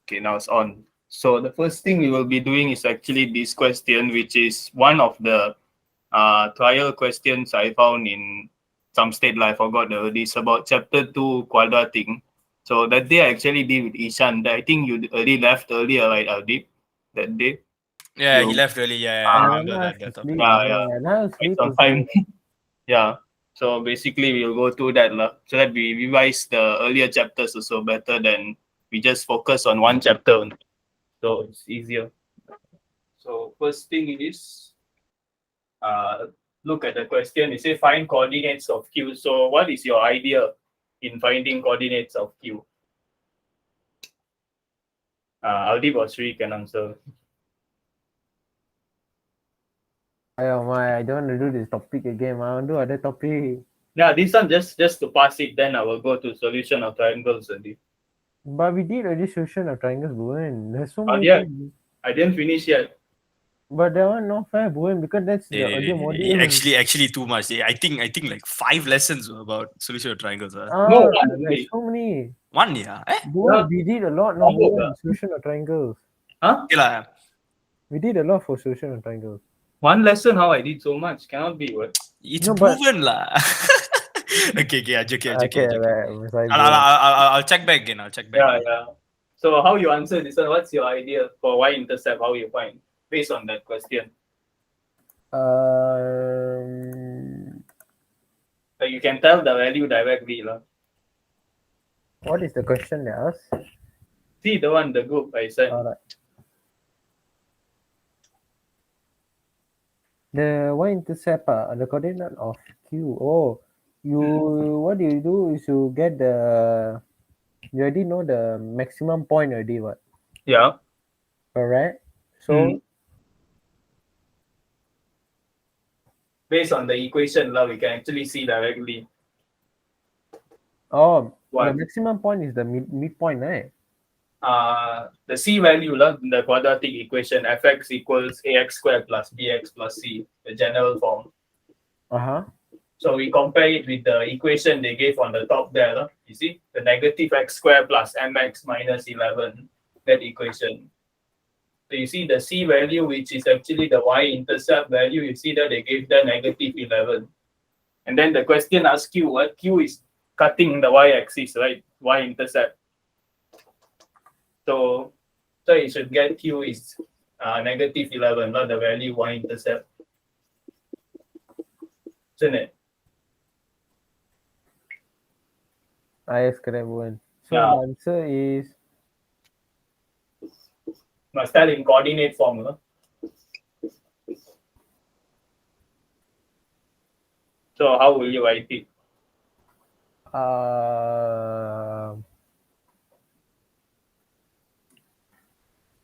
Okay, now it's on. So the first thing we will be doing is actually this question, which is one of the trial questions I found in some state. I forgot already. It's about chapter 2 quadratic. So that day I actually did with Ishan. I think you already left earlier, right, Deep? That day? Yeah, he You left early. Yeah, I uh, remember Alamak, that topic. sleep. yeah, yeah, Man, I was quite sleep some time. also. Yeah. So basically we'll go through that lah, so that we revise the earlier chapters also better than we just focus on one chapter only. So it's easier. So first thing is uh, look at the question. It says find coordinates of Q. So what is your idea in finding coordinates of Q? Aldeep or Sri can answer. Oh my, I don't want to do this topic again. I want to do other topic. Yeah, this one just to pass it. Then I will go to solution of triangles. Already. But we did a solution of triangles, Bhuvan. There's so many Yeah, things. I didn't finish yet. But that one not fair, Bhuvan, because that's the earlier module. Actually, too much. I think like 5 lessons about solution of triangles. No, Ah, one there's only. so many. One, yeah. Bhuvan, Yeah, we did a lot now, combo Bhuvan. ka? Solution of triangles. Huh? Okay lah. We did a lot for solution of triangles. One lesson, how I did so much cannot be what? It's No, but proven lah. Okay. I'm joking. okay, sorry, Bhuvan. I'll check back again. I'll check back Yeah, again. yeah. So how you answer this one? What's your idea for y-intercept? How you find based on that question? Um, So you can tell the value directly, lah. what is the question they asked? See the one the group I sent. Alright. The y-intercept, the coordinate of Q. Oh, what you do is you get you already know the maximum point already, what? Yeah. Correct. Hmm. So Based on the equation, lah, we can actually see directly. the One. maximum point is the midpoint, right? The c value, lah, in the quadratic equation, fx equals ax squared plus bx plus c, the general form. Uh-huh. So we compare it with the equation they gave on the top there. Lah. You see the negative x squared plus mx minus 11, that equation. So you see the c value, which is actually the y-intercept value. You see that they gave the negative 11. And then the question asks q, what? Q is cutting the y-axis, right? Y-intercept. So you should get q is negative 11, not the value y-intercept. Isn't it? Yes, correct, Bhuvan. So Yeah. the answer is Must tell in coordinate form. So how will you write it?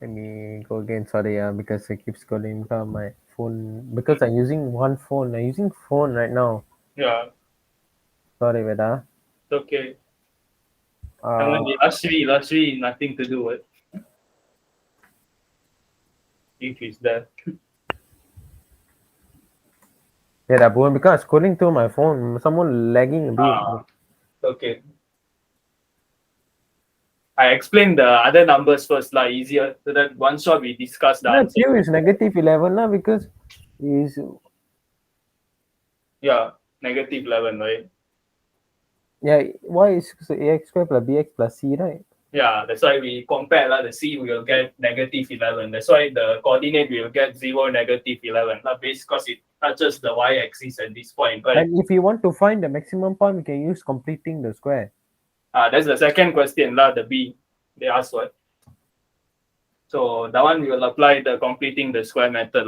let me go again. Sorry, because I keep scrolling down my phone because I'm using one phone. I'm using phone right now. Yeah, Sorry, Veda. it's okay. And Uh, then the last three, nothing to do with if it's there. yeah, Bhuvan, because I'm scrolling through my phone, someone lagging a bit. Okay. I explained the other numbers first, like easier, so that one shot we discuss the No, answer. Q is negative 11 now because is Yeah, negative 11, right? yeah, y is ax squared plus bx plus c, right? Yeah, that's why we compare the c, we will get negative 11. That's why the coordinate we will get 0, negative 11. Because it touches the y-axis at this point, right? And if you want to find the maximum point, we can use completing the square. That's the second question, the B. They asked what? So that one we will apply the completing the square method.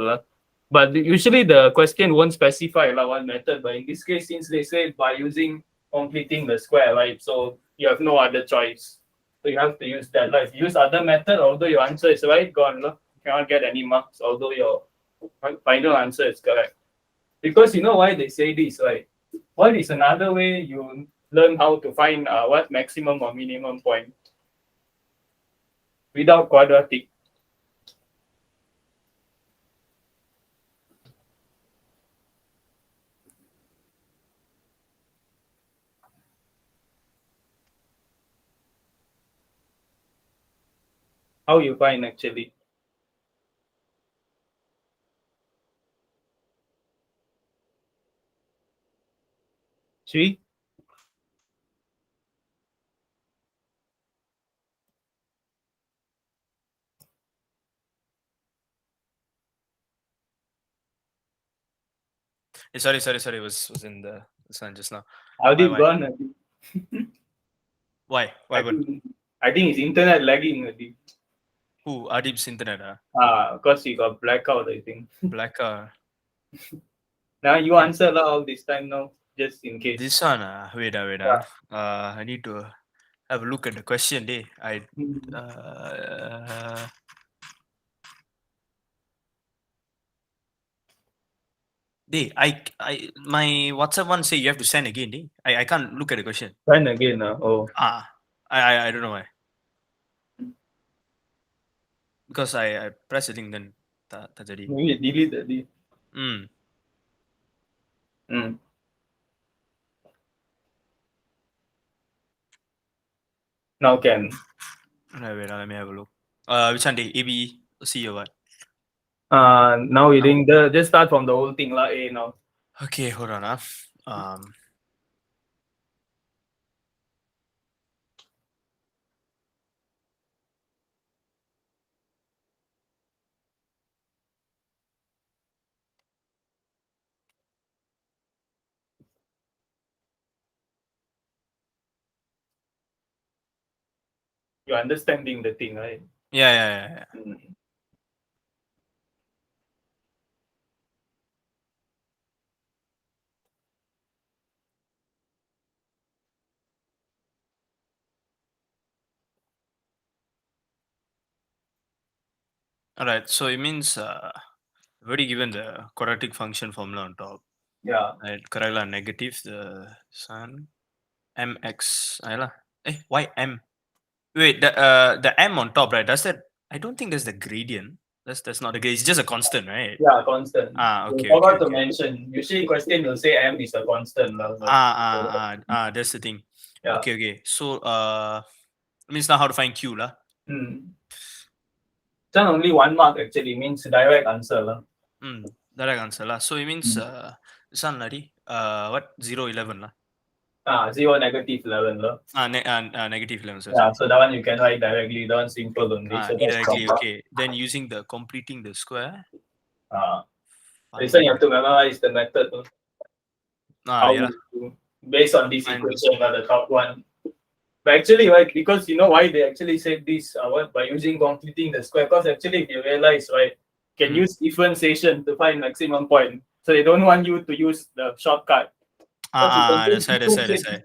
But usually the question won't specify one method. But in this case, since they say by using completing the square, right? So you have no other choice. So you have to use that. If you use other method, although your answer is right, gone. You cannot get any marks, although your final answer is correct. Because you know why they say this, right? What is another way you learn how to find what maximum or minimum point without quadratic? How you find actually? See? Sorry. Was in the sun just now. How Why? did gone? Adi? Why? Why? I think I think his internet lagging. Adi. Who? Adib's internet? Because he got blackout. I think. Black. Now you answer lah all this time now, just in case. This one. Wait. Yeah. I need to have a look at the question. Day. I. Hmm. My WhatsApp one say you have to send again. Day. I can't look at the question. Fine again. Oh. I don't know why. Because I press the thing then tak jadi. Maybe delete the. Hmm. Hmm. Now can. Wait, let me have a look. Which one day? AB, C or what? Now we doing the just start from the whole thing lah. A now. Okay, hold on. You're understanding the thing, right? Yeah. Hmm. All right. So it means I've already given the quadratic function formula on top. Yeah. Right. Correct lah. Negative the sun mx. Ayolah. Why m? Wait. The m on top, right? Does that? I don't think there's the gradient. That's not the gradient. It's just a constant, right? Yeah, constant. You Okay. forgot to mention. Usually, question will say M is a constant. Lah, but- That's the thing. Yeah. Okay. So means now how to find q lah. Hmm. Then only 1 mark actually means direct answer. Lah. Direct answer lah. So it means this one lari what 0, 11 lah. 0, -11. Lah. Negative 11. So Yeah, so that one you can write directly. That one simple only. So that's indirectly. from- Okay. Then using the completing the square. This one you have to memorize the method. How Yeah. you do based on this Fine. equation, the top one. But actually, right, because you know why they actually said this, what by using completing the square. Because actually, if you realize, right, can use differentiation to find maximum point. So they don't want you to use the shortcut. That's why.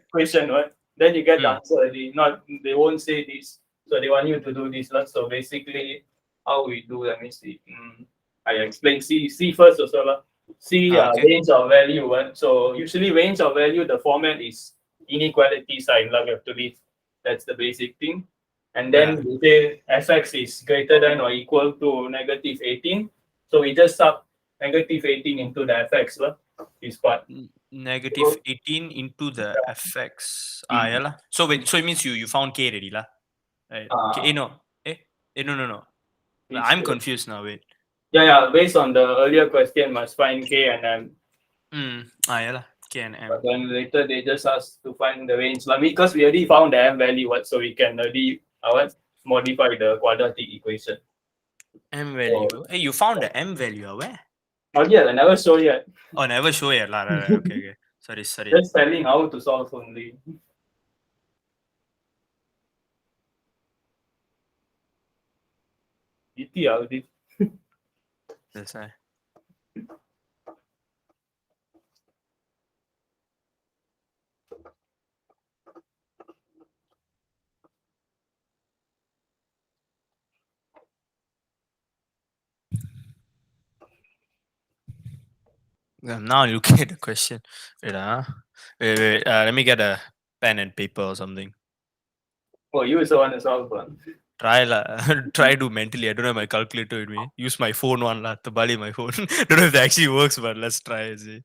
Equation, right? Then you get the answer already. Not they won't say this, so they want you to do this. So basically, how we do? Let me see. I explain C first also lah. C Okay. range of value. So usually range of value, the format is inequality sign. Lah, we have to read. That's the basic thing. And then we say fx is greater than or equal to -18. So we just sub -18 into the fx lah. This part. Negative 18 into the fx. Yeah lah. So wait, so it means you found k already lah. Right. Okay. No. No. I'm confused now. Wait. Yeah. Based on the earlier question, must find k and m. Yeah lah. K and m. But then later they just ask to find the range. Like because we already found the m value, so we can already modify the quadratic equation. M value. You found the m value where? Not yet, I never show yet. Oh, never show yet lah. Right. Okay. Sorry. Just telling how to solve only. This. That's why. Now looking at the question. Wait. Let me get a pen and paper or something. Oh, you also want to solve one. Try lah. Try to mentally. I don't have my calculator with me. Use my phone one lah. To bali my phone. Don't know if that actually works, but let's try and see.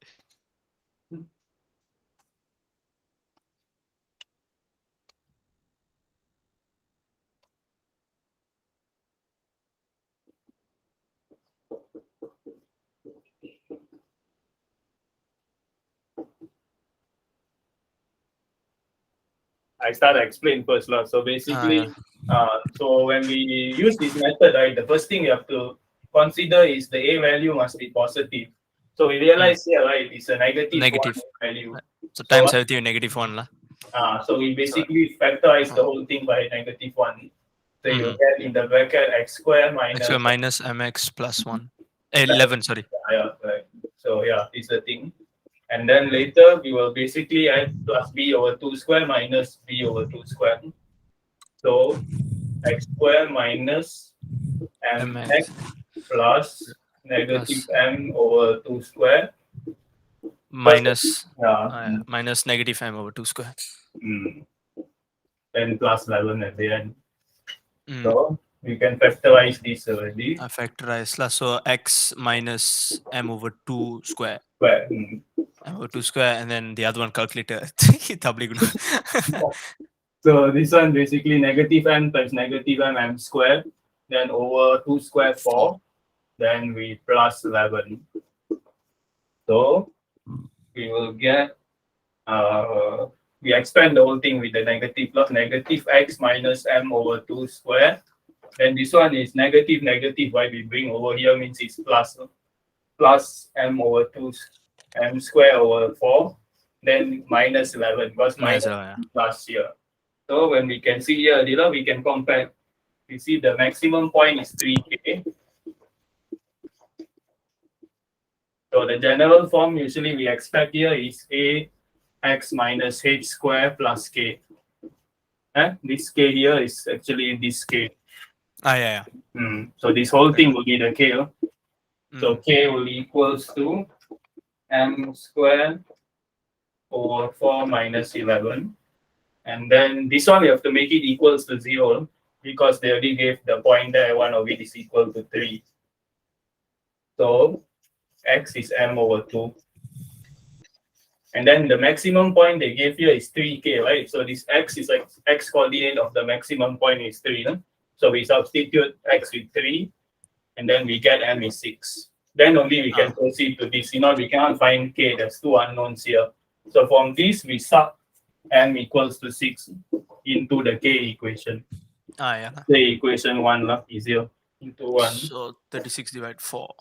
I start to explain first lah. So basically, so when we use this method, right, the first thing you have to consider is the A value must be positive. So we realize here, right, it's a negative one value. So times everything with negative one lah. So we basically factorize the whole thing by -1. So you get in the bracket x square minus X minus mx plus 1. 11, sorry. yeah, right. So yeah, it's the thing. And then later we will basically add plus b over 2 square minus b over 2 square. So x square minus mx plus negative m over 2 square Minus minus negative m over 2 square. And plus 11 at the end. So we can factorize this already. Factorize lah. So x minus m over 2 square. M over 2 square, and then the other one calculator. So this one basically negative m times negative m square, then over 2 square 4, then we plus 11. So we will get we expand the whole thing with the negative plus negative x minus m over 2 square. Then this one is negative. Why we bring over here means it's plus m over 2 m square over 4, then minus 11 because minus plus here. So when we can see here, we can compare. We see the maximum point is 3k. So the general form usually we expect here is a x minus h square plus k. This k here is actually this k. So this whole thing will be the k. So k will equals to m square over 4 minus 11. And then this one we have to make it equals to 0 because they already gave the point there, one of it is equal to 3. So x is m over 2. And then the maximum point they gave here is 3k, right? So this x is like x coordinate of the maximum point is 3. No? So we substitute x with 3, and then we get m is 6. Then only we can proceed to this. We cannot find k. There's 2 unknowns here. So from this, we sub m equals to 6 into the k equation. K equation 1 easier into 1. So 36 divided 4.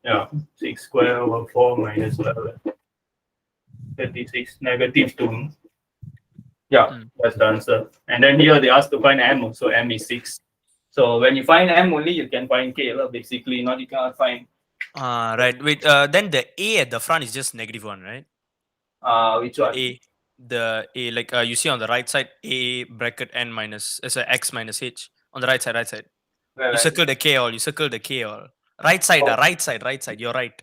Yeah, 6 square over 4 minus 11. 36 negative 2. Yeah, that's the answer. And then here they ask to find m, so m is 6. So when you find m only, you can find k, basically. Not you cannot find. Right. Wait. Then the a at the front is just -1, right? Which one? The a, like you see on the right side, a bracket n minus x minus h on the right side. You circle the k all. Right side, right side. You're right.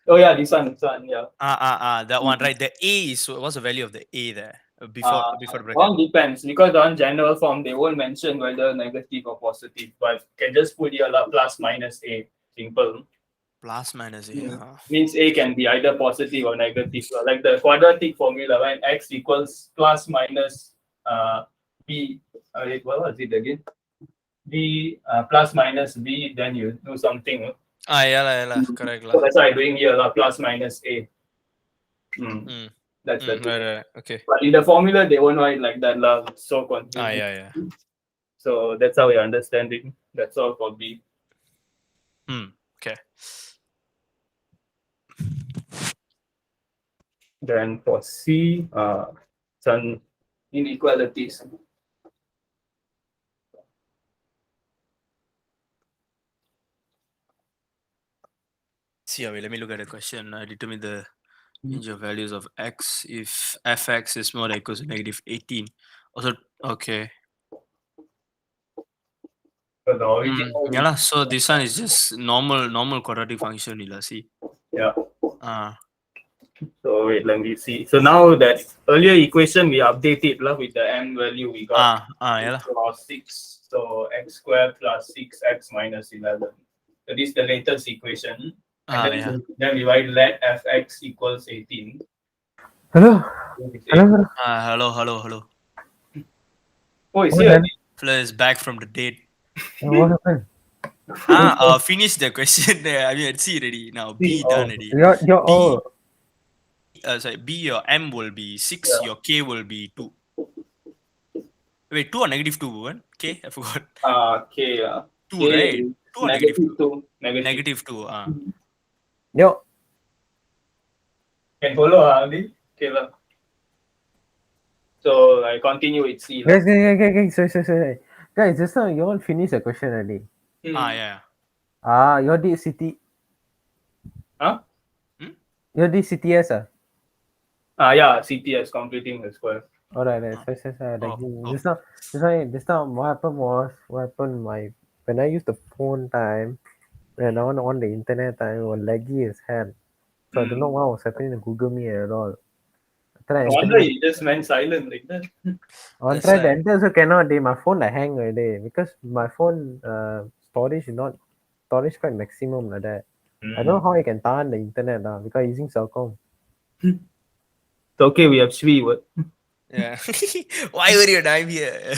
Oh yeah, this one, yeah. That one, right? The a is, what's the value of the a there before the bracket? One depends because on general form they won't mention whether negative or positive, but can just put here plus minus a, simple. Plus minus a. Means a can be either positive or negative. Like the quadratic formula, when x equals plus minus b. What was it again? B plus minus b, then you do something. Correct. So that's why I'm doing here plus minus a. That's the thing. Right. Okay. But in the formula, they won't write like that. It's so confusing. Yeah. So that's how we understand it. That's all for B. Okay. Then for C, some inequalities. See, wait, let me look at the question. Determine the range of values of x if fx is more than or equals to -18. Also, okay. So the original So this one is just normal quadratic function. See. Yeah. So wait, let me see. So now that earlier equation we update it with the m value we got. 6. So x squared plus 6x minus 11. So this is the latest equation. And then we write let fx equals 18. Hello. Hello. Oh, is here? Fleur is back from the dead. What happened? Finish the question there. I mean, see already now. B done already. Your B, your m will be 6. Your k will be 2. Wait, 2 or negative 2, Bhuvan? Okay, I forgot. K, 2, K right? is 2 or negative 2? negative 2. Negative 2. Yo, Can follow, Ali? Okay, lah. So I continue with C, lah. guys, sorry. Guys, just now you all finished the question already. Yeah. You did CT, Huh? you did CTS Yeah, CTS, completing the square. Alright, sorry. Oh. Just now, what happened, when I use the phone time, when on the internet time, it was laggy as hell. So I don't know what was happening to Google Meet at all. No wonder he just went silent like that. On That's try to why. enter also cannot. My phone like hang already because my phone storage is not storage quite maximum like that. I don't know how I can tahan the internet because using Celcom. It's okay, we have Sri. What? Yeah. Why were you dying here?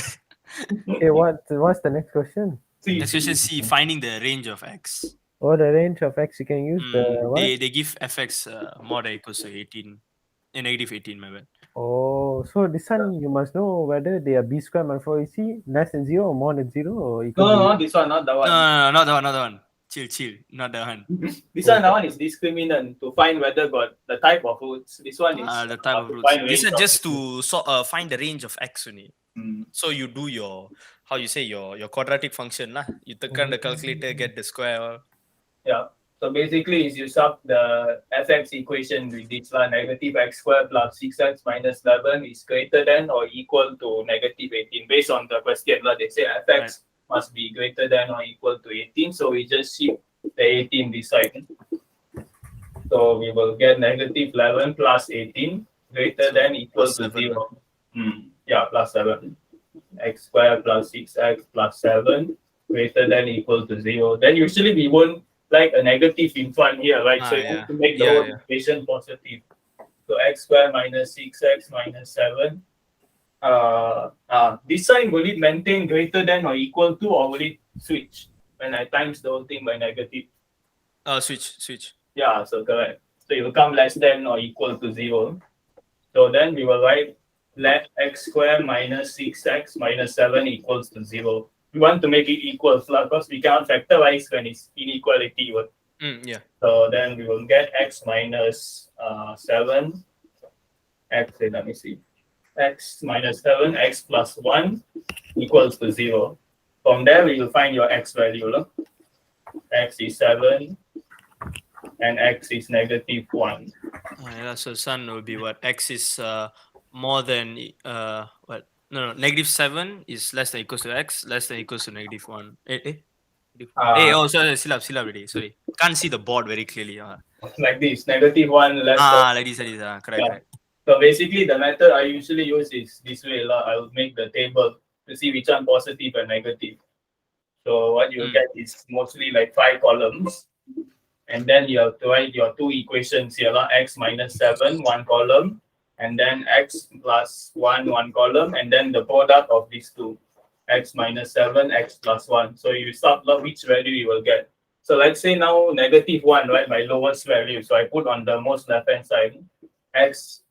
Okay, what's the next question? Next question C, finding the range of x. Oh, the range of x you can use the what? They give fx more than equals to 18. Negative 18, my bad. Oh, so this one you must know whether they are b square minus 4ac less than 0 or more than 0 or equal to No, this one, not the one. No, not the one. Chill. Not the one. This one, that one is discriminant to find whether got the type of roots. This one is The type of to roots. find This range is of just roots. to find the range of x only. Mm. So you do your your quadratic function lah. You tekan the calculator, get the square. Yeah. So basically, is you sub the fx equation with this one, negative x squared plus 6x minus 11 is greater than or equal to negative 18. Based on the question, they say fx must be greater than or equal to 18. So we just shift the 18 this side. So we will get negative 11 plus 18 greater than equal to 0. Yeah, plus 7. X squared plus 6x plus 7 greater than equal to 0. Then usually we won't like a negative in front here, right? So you have to make the whole equation positive. So x squared minus 6x minus 7. This sign, will it maintain greater than or equal to, or will it switch when I times the whole thing by negative? Switch. Yeah, so correct. So it will come less than or equal to 0. So then we will write let x squared minus 6x minus 7 equals to 0. We want to make it equal because we cannot factorize when it's inequality. Yeah. So then we will get x minus 7. Let me see. X minus 7, x plus 1 equals to 0. From there, we will find your x value. X is 7 and x is negative 1. So sun will be what? X is more than what? No, negative 7 is less than equals to x, less than equals to negative 1. Sorry, silap already. Sorry. Can't see the board very clearly. Like this, negative 1 less than. Like this. Correct. So basically, the method I usually use is this way. I will make the table to see which one positive and negative. So what you get is mostly like 5 columns. And then you have to write your two equations here, x minus 7, one column, and then x plus 1, one column, and then the product of these two, x minus 7, x plus 1. So you start which value you will get. So let's say now negative 1, right, my lowest value. So I put on the most left-hand side, x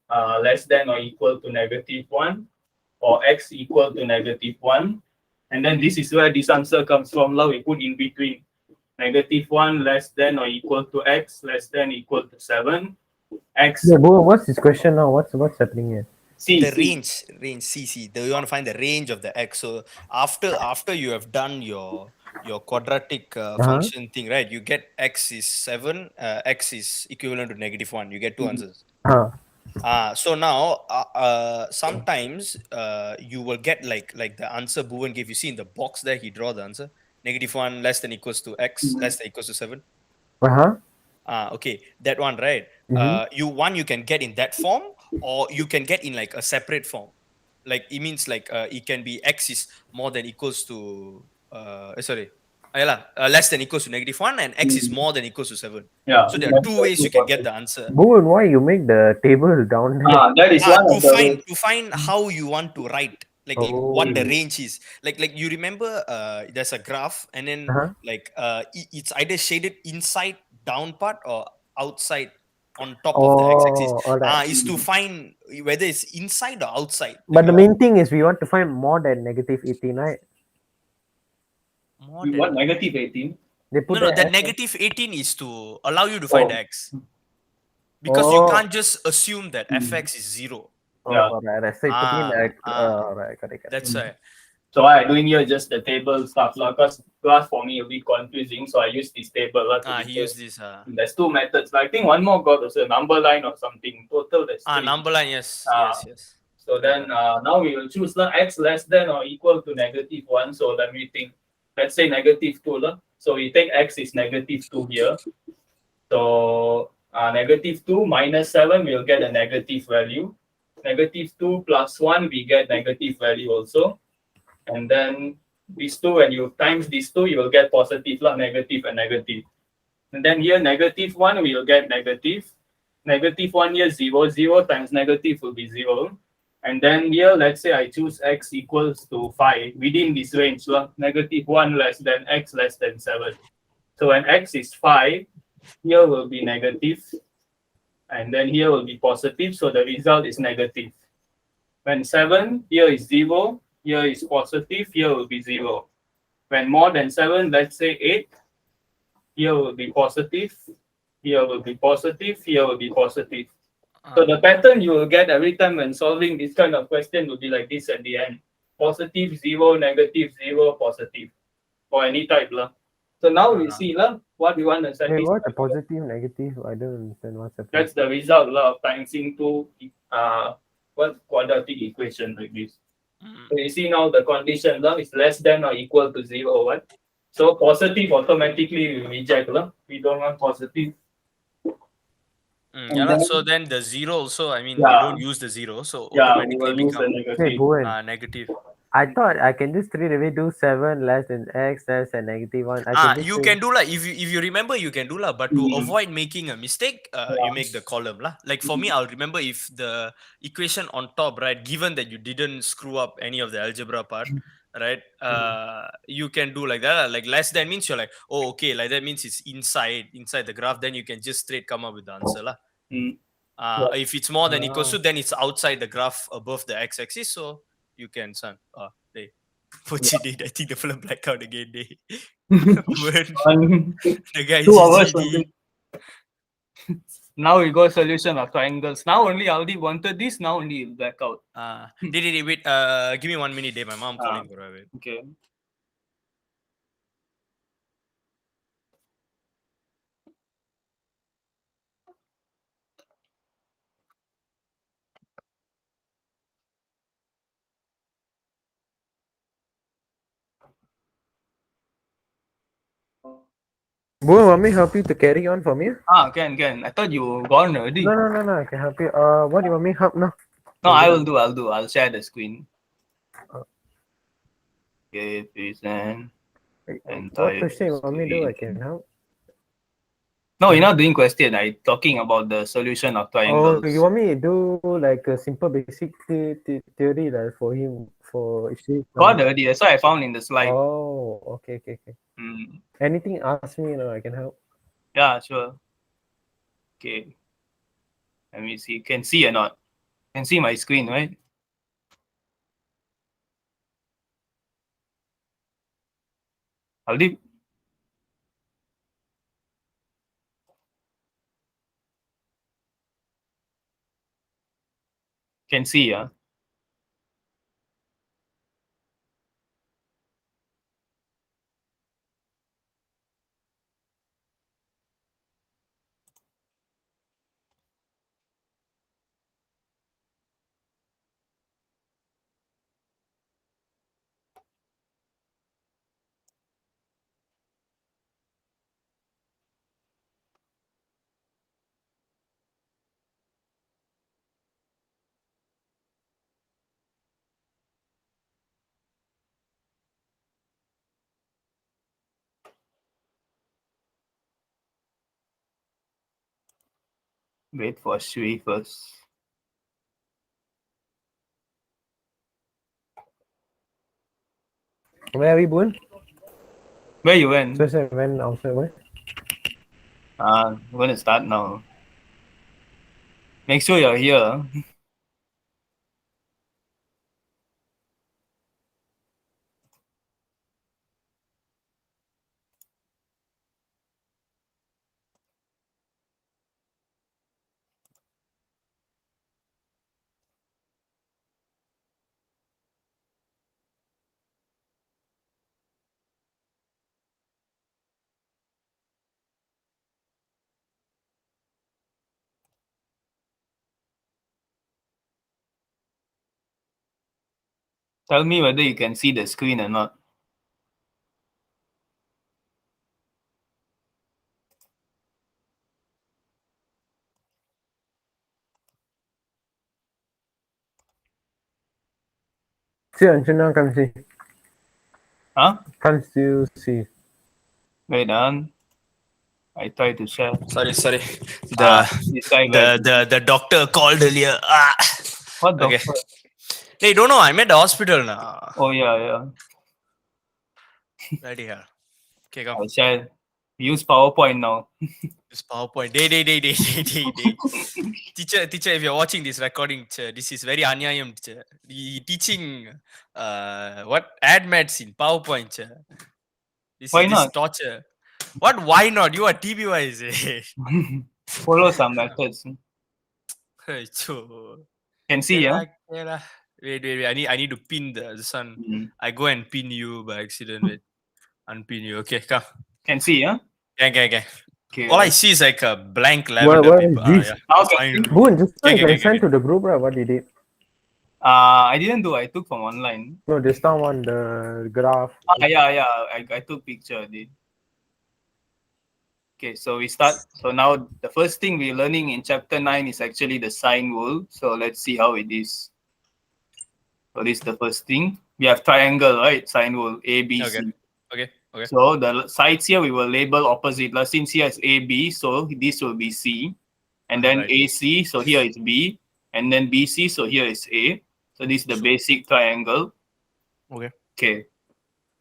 less than or equal to negative 1, or x equal to negative 1. And then this is where this answer comes from. Now we put in between. Negative 1 less than or equal to x less than equal to 7. X. Yeah, what's this question now? What's happening here? Range C. Do you want to find the range of the x? So after you have done your quadratic function thing, right? You get x is 7, x is equivalent to negative 1. You get two answers. So now sometimes you will get like the answer Bhuvan gave. You see in the box there, he draw the answer. Negative 1 less than equals to x less than equals to 7. Okay, that one, right? You can get in that form, or you can get in like a separate form. Like it means like it can be x is more than equals to less than equals to negative 1, and x is more than equals to 7. Yeah. So there are two ways you can get the answer. Bhuvan, why you make the table down there? That is one of the to find how you want to write, like what the range is. Like you remember there's a graph, and then it's either shaded inside down part or outside on top of the x-axis. Oh, alright. Is to find whether it's inside or outside. But the main thing is we want to find more than negative 18, right? More What, than negative 18? They put no, the the X- negative 18 is to allow you to find the Oh. x. Because you Oh. can't just assume that fx is 0. Yeah. Oh, right. So you put in like, right, correct. That's why. So what I'm doing here is just the table stuff, because class for me a bit confusing. So I use this table. He used this. There's two methods. I think one more got also a number line or something. Total there's three. Number line, yes. Yes. So then now we will choose x less than or equal to negative 1. So let me think. Let's say negative 2. So we take x is negative 2 here. So negative 2 minus 7, we'll get a negative value. Negative 2 plus 1, we get negative value also. And then these two, when you times these two, you will get positive, negative and negative. And then here, negative 1, we will get negative. Negative 1 here, 0. 0 times negative will be 0. And then here, let's say I choose x equals to 5 within this range, negative 1 less than x less than 7. So when x is 5, here will be negative, and then here will be positive, so the result is negative. When 7, here is 0, here is positive, here will be 0. When more than 7, let's say 8, here will be positive, here will be positive, here will be positive. So the pattern you will get every time when solving this kind of question will be like this at the end. Positive, 0, negative, 0, positive. For any type. So now we see what we want to satisfy. Wait, what? A positive, negative? I don't understand what's the That's the result of timesing two quadratic equation like this. So you see now the condition is less than or equal to 0. What? So positive automatically we reject. We don't want positive. So then the 0 also, I mean, we don't use the 0, so we automatically will use the become negative. negative. I thought I can just straight away do 7 less than x less than negative 1. You can do if you remember, you can do but to avoid making a mistake, you make the column Like for me, I'll remember if the equation on top, right, given that you didn't screw up any of the algebra part, right, you can do like that. Like less than means you're like, oh, okay, like that means it's inside the graph, then you can just straight come up with the answer if it's more than equals to, then it's outside the graph above the x-axis, so you can what you did, I think the film blackout again. The guy 2 hours GG. only. Now we got solution of triangles. Now only Aldi wanted this, now only it'll black out. Wait, give me 1 minute, Dave. My mom calling for a bit. Okay. Bro, want me help you to carry on from here? Can. I thought you gone already. No, I can help you. What do you want me help now? No, I'll do. I'll share the screen. Okay, present. What question you want me to do? I can help. No, you're not doing question. I'm talking about the solution of triangles. Oh, you want me to do like a simple basic theory for him for Got already. That's what I found in the slide. Oh, okay. Anything ask me, I can help. Yeah, sure. Okay. Let me see. Can see or not? Can see my screen, right? Aldi? Can see, Wait for Shui first. Where are we going? Where you went? So when outside where? I'm going to start now. Make sure you're here. Tell me whether you can see the screen or not. See, Anjana, can't see. Huh? Can't still see. Wait on. I try to share. Sorry. This guy got The doctor called earlier. what Okay. doctor? Hey, don't know. I'm at the hospital now. Oh yeah. Ready here. Okay, come. I share. Use PowerPoint now. This PowerPoint. Day. Teacher, if you're watching this recording, teacher, this is very anyayam, teacher. The teaching what ad maths in PowerPoint, teacher. Why This not? torture. What? Why not? You are TBY, is it? Follow some methods. Hey, cho. Can see, yeah? Kera. Wait. I need to pin the sun. Mm. I go and pin you by accident. Wait. Unpin you. Okay, come. Can see, yeah? Okay. Okay. All I see is like a blank lavender What is paper. this? Yeah. Okay. Fine. Boon, just now Okay. I sent to the group, right? What did it? I didn't do. I took from online. No, this time on the graph. Yeah. I took picture of it. Okay, so we start. So now the first thing we're learning in chapter 9 is actually the sine rule. So let's see how it is. So this is the first thing. We have triangle, right? Sine rule A, B, C. Okay. So the sides here we will label opposite. Since here is AB, so this will be C. And then Right. AC, so here is B. And then BC, so here is A. So this is the basic triangle. Okay.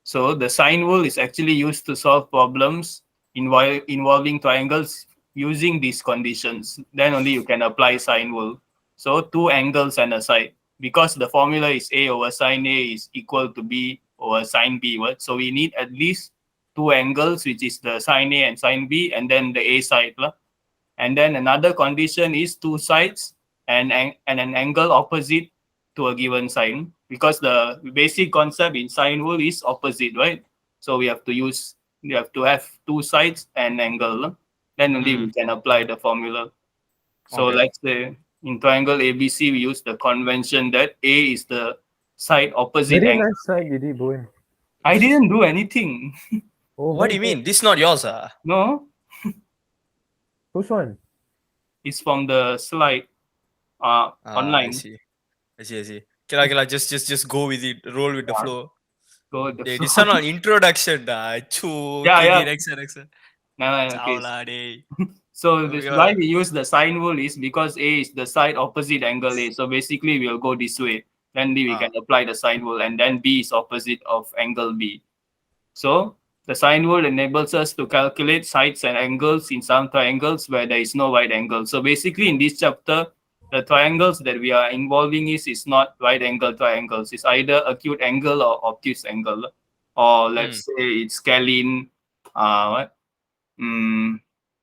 So the sine rule is actually used to solve problems involving triangles using these conditions. Then only you can apply sine rule. So two angles and a side. Because the formula is A over sine A is equal to B over sine B. Right? So we need at least two angles, which is the sine A and sine B, and then the A side. And then another condition is two sides and an angle opposite to a given sign, because the basic concept in sine rule is opposite, right? So we have to have two sides and angle. Then only we can apply the formula. So Okay. let's say in triangle ABC, we use the convention that A is the side opposite Very angle. nice side, did it, Boon? I didn't do anything. Oh, What do you mean? This is not yours, No, Which one? it's from the slide online. I see. Okay, just go with it. Roll with the Yeah. flow. Go with the Hey, flow. this is not introduction, da. Yeah. Next. Okay. Chawla, dey. So Oh, this yeah. why we use the sine rule is because A is the side opposite angle A. So basically we'll go this way. Then we can apply the sine rule, and then B is opposite of angle B. So the sine rule enables us to calculate sides and angles in some triangles where there is no right angle. So basically in this chapter, the triangles that we are involving is not right angle triangles. It's either acute angle or obtuse angle. Or let's say it's scalene,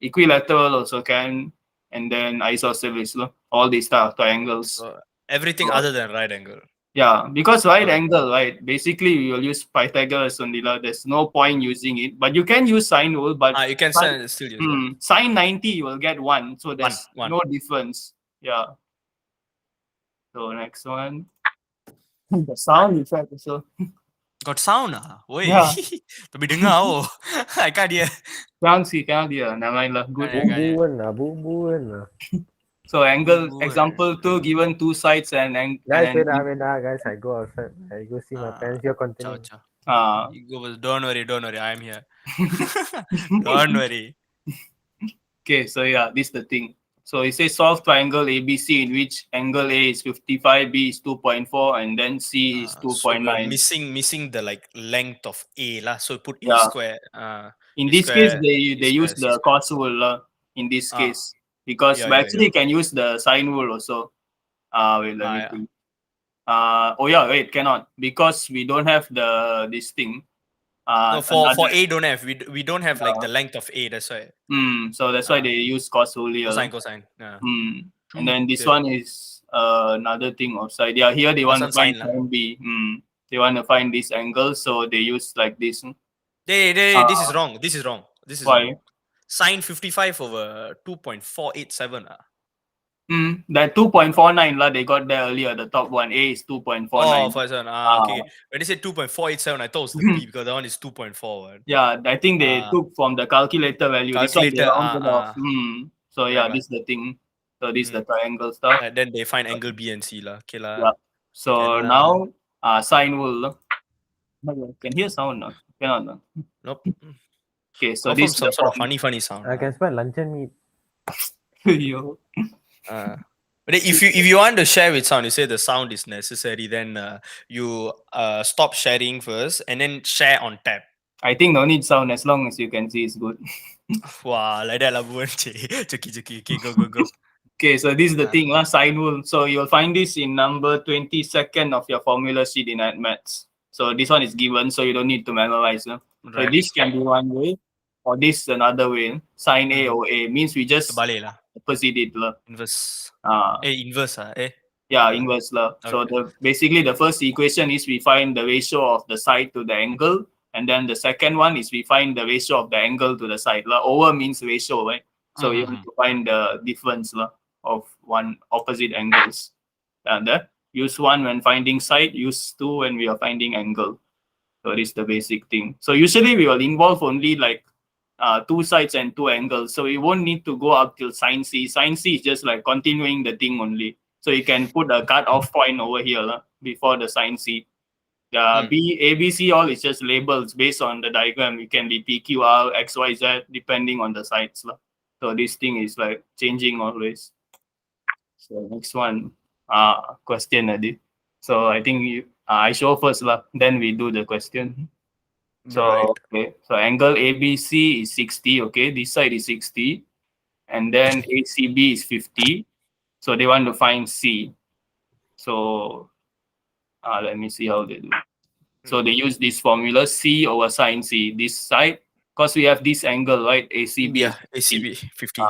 equilateral also can, and then isosceles, all these type of triangles. So everything other than right angle. Yeah, because right Okay. angle, right? Basically, we will use Pythagoras only. There's no point using it, but you can use sine rule. But You can still use that. sine 90, you will get 1, so there's One. no difference. Yeah. So next one, the sound effect also. Got sound, Oi. Yeah. Tapi dengar, oh. I can't hear. Cannot hear. Never mind lah. Good. Boon. So angle Boo-boo. example 2, given two sides and Guys, wait, guys. I go outside. I go see my parents. You're Ciao. continuing. You go, don't worry. I'm here. Don't worry. Okay, so yeah, this is the thing. So it says solve triangle ABC in which angle A is 55, B is 2.4, and then C is So we're 2.9. missing the like length of A lah. So put A Yeah. square. In A this square, case, they B use square, C the square. cos rule in this case. because Yeah, we yeah, actually can use the sine rule also. Wait, let me yeah. think. Oh yeah, wait, cannot because we don't have this thing. No, for Another. A don't have. We don't have like the length of A. That's why. So that's why Ah. they use cos only. Cosine. Yeah. And then this Okay. one is another thing outside. Yeah, here they want to Some find sine lah. sine B. They want to find this angle, so they use like this. This is wrong. This is wrong. This is wrong. Why? Sine 55 over 2.487. That 2.49 lah, they got there earlier. The top one, A is 2.49. Oh, 47. Okay. When they said 2.487, I thought it was the B because that one is 2.4. Yeah, I think they took from the calculator value. This one they Calculator. rounded off. So yeah, Right. this is the thing. So this is the triangle stuff. And then they find angle B and C lah. Okay lah. Yeah. So Can lah. now sine will. Can hear sound now? Cannot. No? Nope. Okay, so Confirm this is some the sort of funny sound. I can smell luncheon meat. Yo. But if you want to share with sound, you say the sound is necessary, then you stop sharing first and then share on tab. I think no need sound as long as you can see it's good. Wow, like that lah, buan. Chucky. Okay, go. Okay, so this is the thing, sine rule. So you'll find this in number 22nd of your formula sheet in maths. So this one is given, so you don't need to memorize. So Right. this can be one way, or this another way. Sine A or A means we just Terbalik lah. opposite it lah. Inverse. Inverse ah. Yeah, inverse lah. So Okay. basically the first equation is we find the ratio of the side to the angle, and then the second one is we find the ratio of the angle to the side lah. Over means ratio, right? So you have to find the difference lah of one opposite angles. And use one when finding side, use two when we are finding angle. So this is the basic thing. So usually we will involve only like two sides and two angles. So we won't need to go up till sine C. Sine C is just like continuing the thing only. So you can put a cut-off point over here before the sine C. B, A, B, C, all is just labels based on the diagram. It can be P, Q, R, X, Y, Z, depending on the sides. So this thing is like changing always. So next one, question Adi. So I think I show first then we do the question. So Right. okay, so angle ABC is 60. Okay, this side is 60, and then ACB is 50. So they want to find C. So let me see how they do. So they use this formula C over sine C. This side, because we have this angle, right? ACB. Yeah, ACB 50.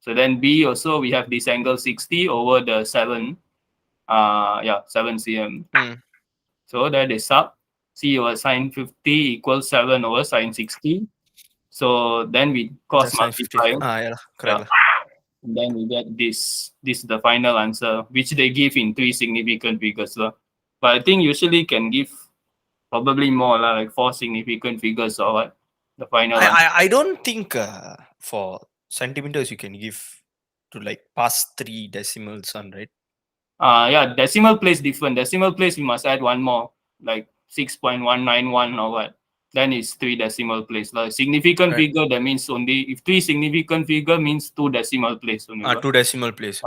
So then B also we have this angle 60 over the 7. 7 cm. So that is sub C over sine 50 equals 7 over sine 60. So then we cross multiply. Yeah, correct. And then we get this. This is the final answer, which they give in 3 significant figures. But I think usually can give probably more, like 4 significant figures or what. The final answer. I don't think for centimeters you can give to like past 3 decimals on, right? Yeah, decimal place different. Decimal place we must add one more, like 6.191 or what. Then it's 3 decimal place. Like significant figure, that means only if 3 significant figure means 2 decimal place only. 2 decimal place.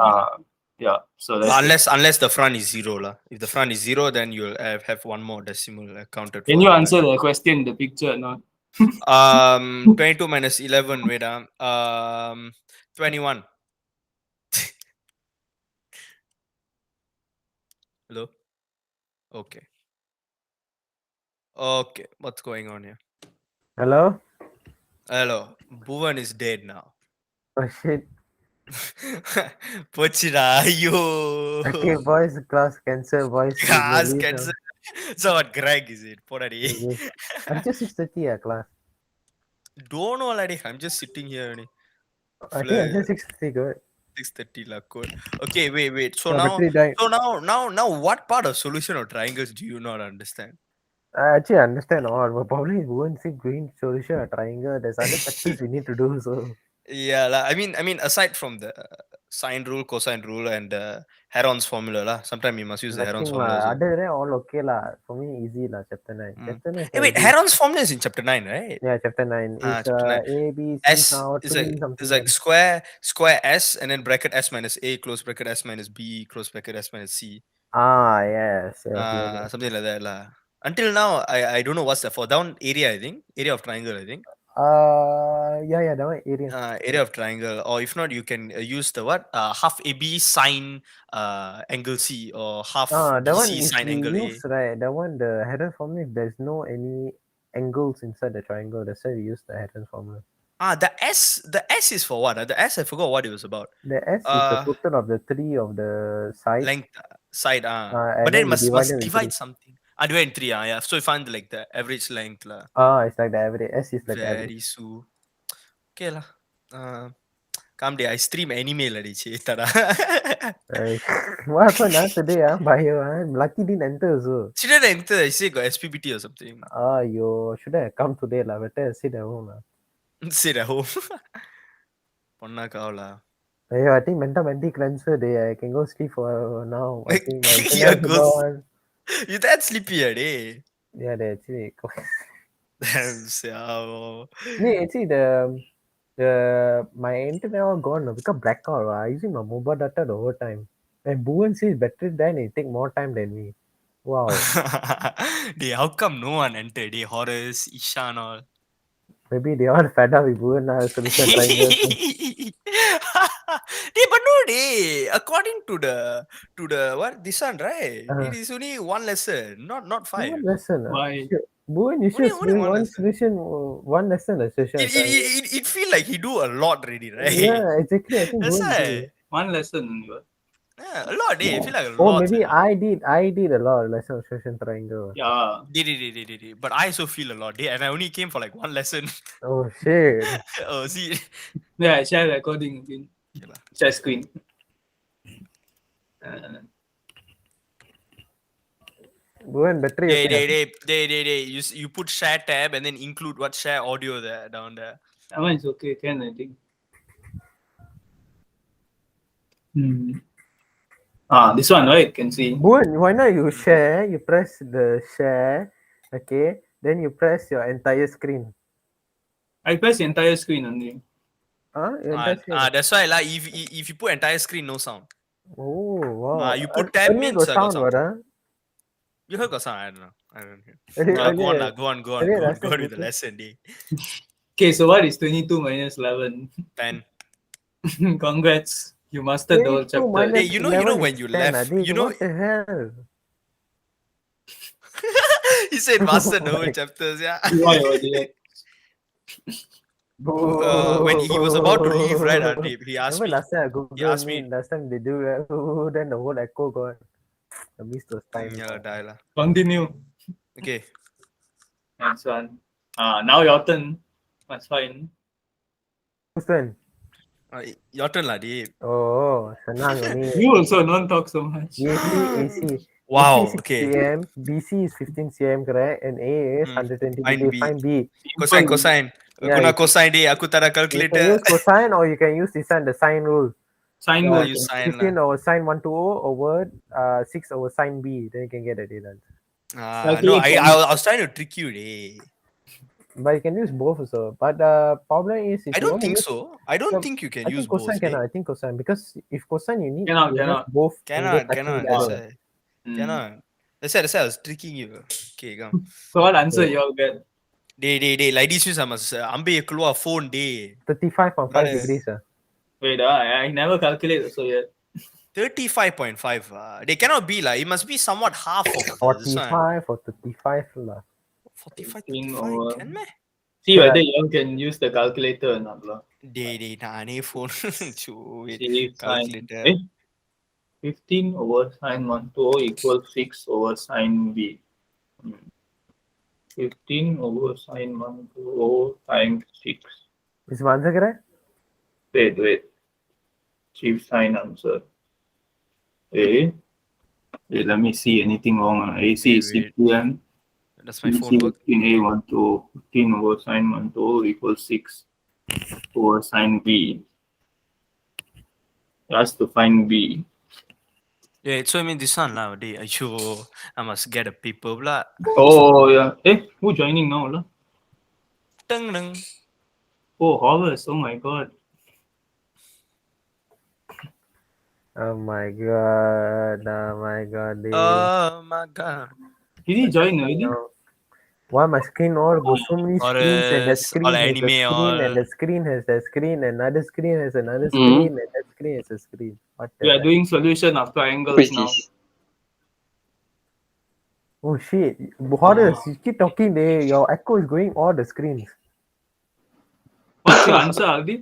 Yeah. So that's unless the front is 0 lah. If the front is 0, then you'll have one more decimal counted. Can you answer the question, the picture? No. 22 minus 11. Wait. 21. Hello. Okay. What's going on here? Hello? Bhuvan is dead now. Oh shit. Pochida, yo. Okay, boys, class cancel, boys. Class cancel. So what, Greg is it? Until 6:30 class. Don't know, lady. I'm just sitting here. I think until 6:30 good. 6:30 lah, good. Okay, wait. So battery died. now, what part of solution of triangles do you not understand? I actually understand all, but probably we won't see green solution or triangle. There's other factors we need to do. So yeah, I mean, aside from the sine rule, cosine rule, and Heron's formula, sometimes you must use the Heron's formula. Other than all okay For me, easy chapter 9. Chapter 9. Hey, wait, Heron's formula is in chapter 9, right? Yeah, chapter 9. It's chapter 9. A, B, C, S something. It's like square S and then bracket S minus A, close bracket S minus B, close bracket S minus C. Yes. Something like that lah. Until now, I don't know what's that for. Down area, I think. Area of triangle, I think. Yeah, that one area. Area of triangle, or if not, you can use the what? Half AB sine angle C, or half That one BC if sine we angle A. use right, that one the Heron formula. If there's no any angles inside the triangle, that's why we use the Heron formula. The S is for what? The S, I forgot what it was about. The S is the total of the three of the sides. Length side, And but then then you divide must them in divide three. something. Divide in three, yeah. So you find like the average length lah. It's like the average. S is like the average. Very so. Okay lah. Come day, I stream anime lah, tada. What happened today? Bio, Lucky didn't enter also. She didn't enter. I say got SPBT or something. You should have come today lah. Better sit at home lah. Sit at home. Ponna kao lah. I think mental cleanser day. I can go sleep for now. I think my Yeah, internet go gone. You that sleepy day. Yeah, they actually. Damn, siao. Actually my internet all gone because blackout. I using my mobile data the whole time. And Bhuvan says better than it take more time than me. Wow. How come no one entered? Horace, Ishan all. Maybe they all fed up with Bhuvan solution triangles. But no according to the what this one, right? It is only one lesson, not five. One lesson. Why? Bhuvan, you should Only one lesson. solution, one lesson a session. It feel like he do a lot already, right? Yeah, exactly. I think That's Bhuvan why. did. One lesson. Yeah, a lot, I feel like a Oh, lot. maybe I did a lot of lesson of solution triangle. Yeah. Did. But I also feel a lot, and I only came for like one lesson. Oh shit. Oh, see. Yeah, I share recording again. Okay lah. Share screen. Bhuvan, battery. You put share tab and then include what share audio there down there. That one is okay, can I think. This one, right? Can see. Bhuvan, why not you share? You press the share, okay? Then you press your entire screen. I press the entire screen only. Entire screen. That's why like if you put entire screen, no sound. Oh wow. You put tab Earlier means got got sound, sound. You heard got sound? I don't know. I don't hear. Earlier- Go on earlier with lesson, the lesson, day. Okay, so what is 22 minus 11? 10. Congrats. You mastered the whole 22 chapter. minus Hey, you know 11 when is you 10, left, Adi. you know- What the hell? He said master the whole my- chapters, yeah. Why, dear? When he was about to leave, right, Hardeep, he asked Remember me. last time I Google he asked me- Meet, last time they do that, then the whole echo got. I missed those times. Yeah, die lah. Continue. Okay. Next one. Now your turn. That's fine. Whose turn? Your turn lah, Deep. Oh, senang only. You also don't talk so much. AC. Wow, AC 6 okay. cm, BC is 15 cm, correct? And A is 120 Find degree. B. Find B. Cosine. Yeah, Guna you- cosine day. Aku tak ada You can calculator. use cosine or you can use this one, the sine rule. Sine Yeah, rule. use sine 15 over sine 120 over 6 over sine B. Then you can get the data. No, I was trying to trick you, day. But you can use both also. But the problem is, if I you don't want to think use, so. I don't think you can I use think cosine both. cannot. I think cosine because if cosine you need Cannot, you have cannot. both. angle touching Cannot. each That's other. why. Cannot. That's why I was tricking you. Okay, come. So what answer you all get? Day. Like this use I must ambil keluar phone day. 35.5 Nice. degrees. Wait, I never calculate so yet. 35.5. They cannot be like. It must be somewhat half of this one. 45 or 35 lah. 45, 15 35. over- Can meh? See whether you all can use the calculator or not. lah. Day. Nane phone. Wait. See, Calculator. 15 over sine 120 equals 6 over sine B. 15 over sine 120 times 6. Is my answer correct? Wait. Chief sign answer. Wait, let me see anything wrong. AC is Wait. 6 pm. Does my phone work? 15 over sine 120 equals 6 over sine B. Just to find B. Yeah, so I mean this one now. I must get a paper pula. Oh, yeah. Who joining now? lah? Deng deng. Oh, Horace. Oh my god. Oh my god. Oh my god. Did he join already? No. Why my screen all go so many Or screens and the all screen has a anime screen and or the screen has the screen and another screen has another Mhm. screen and that screen has a screen. What the We are heck? doing solution of triangles Which now. is Oh shit. Horrors, you keep talking there. Your echo is going all the screens. What's your answer, Aldi?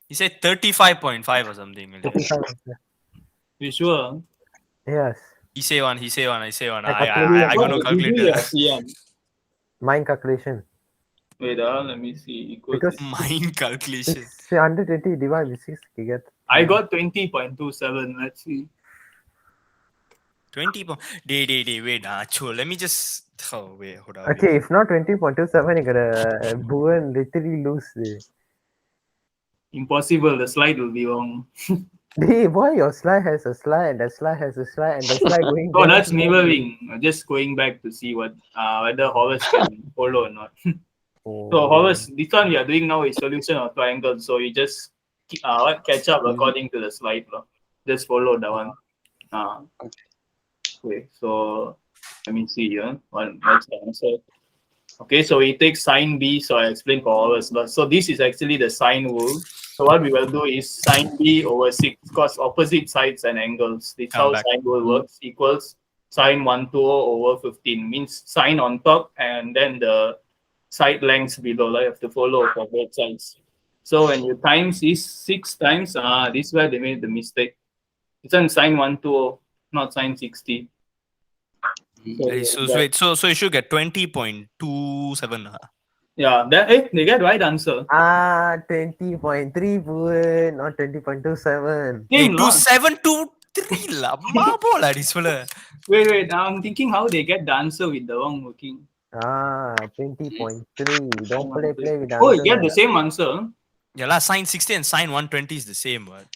he said 35.5 or something. 35. You sure? Yes. He say one, I say one. I I calculated I got no What did you do calculator. your CM? Mind calculation. Wait, let me see. Equals Because Mind calculation. 620 divided by 6 you get. I got 20.27. Let's see. 20 point. Day, wait. Chul, let me just. Oh, wait, hold on. Okay, if not 20.27, you're gonna Bhuvan literally lose. Impossible. The slide will be wrong. Hey, why your slide has a slide and that slide has a slide and the slide going Oh, down? that's mirroring. Just going back to see what whether Horace can follow or not. Oh. So Horace, this one we are doing now is solution of triangle. So you just catch up according to the slide. Just follow that one. Okay, so let me see here. What's the answer? Okay, so we take sine B. So I explain for Horace. So this is actually the sine rule. So what we will do is sine B over 6 because opposite sides and angles. This is Come how back. sine rule works. Equals sine 120 over 15. Means sine on top and then the side lengths below. You have to follow for both sides. So when you times is 6 times, this is where they made the mistake. It's on sine 120, not sine 60. So wait, so you should get 20.27. Yeah, they get right answer. 20.3 Bhuvan, not 20.27. Hey, Same lot. 2723 lah. Mabo lah this fella. Wait, I'm thinking how they get the answer with the wrong working. 20.3. Don't play with the Oh, answer. you get the same answer. Yeah lah, sine 60 and sine 120 is the same word.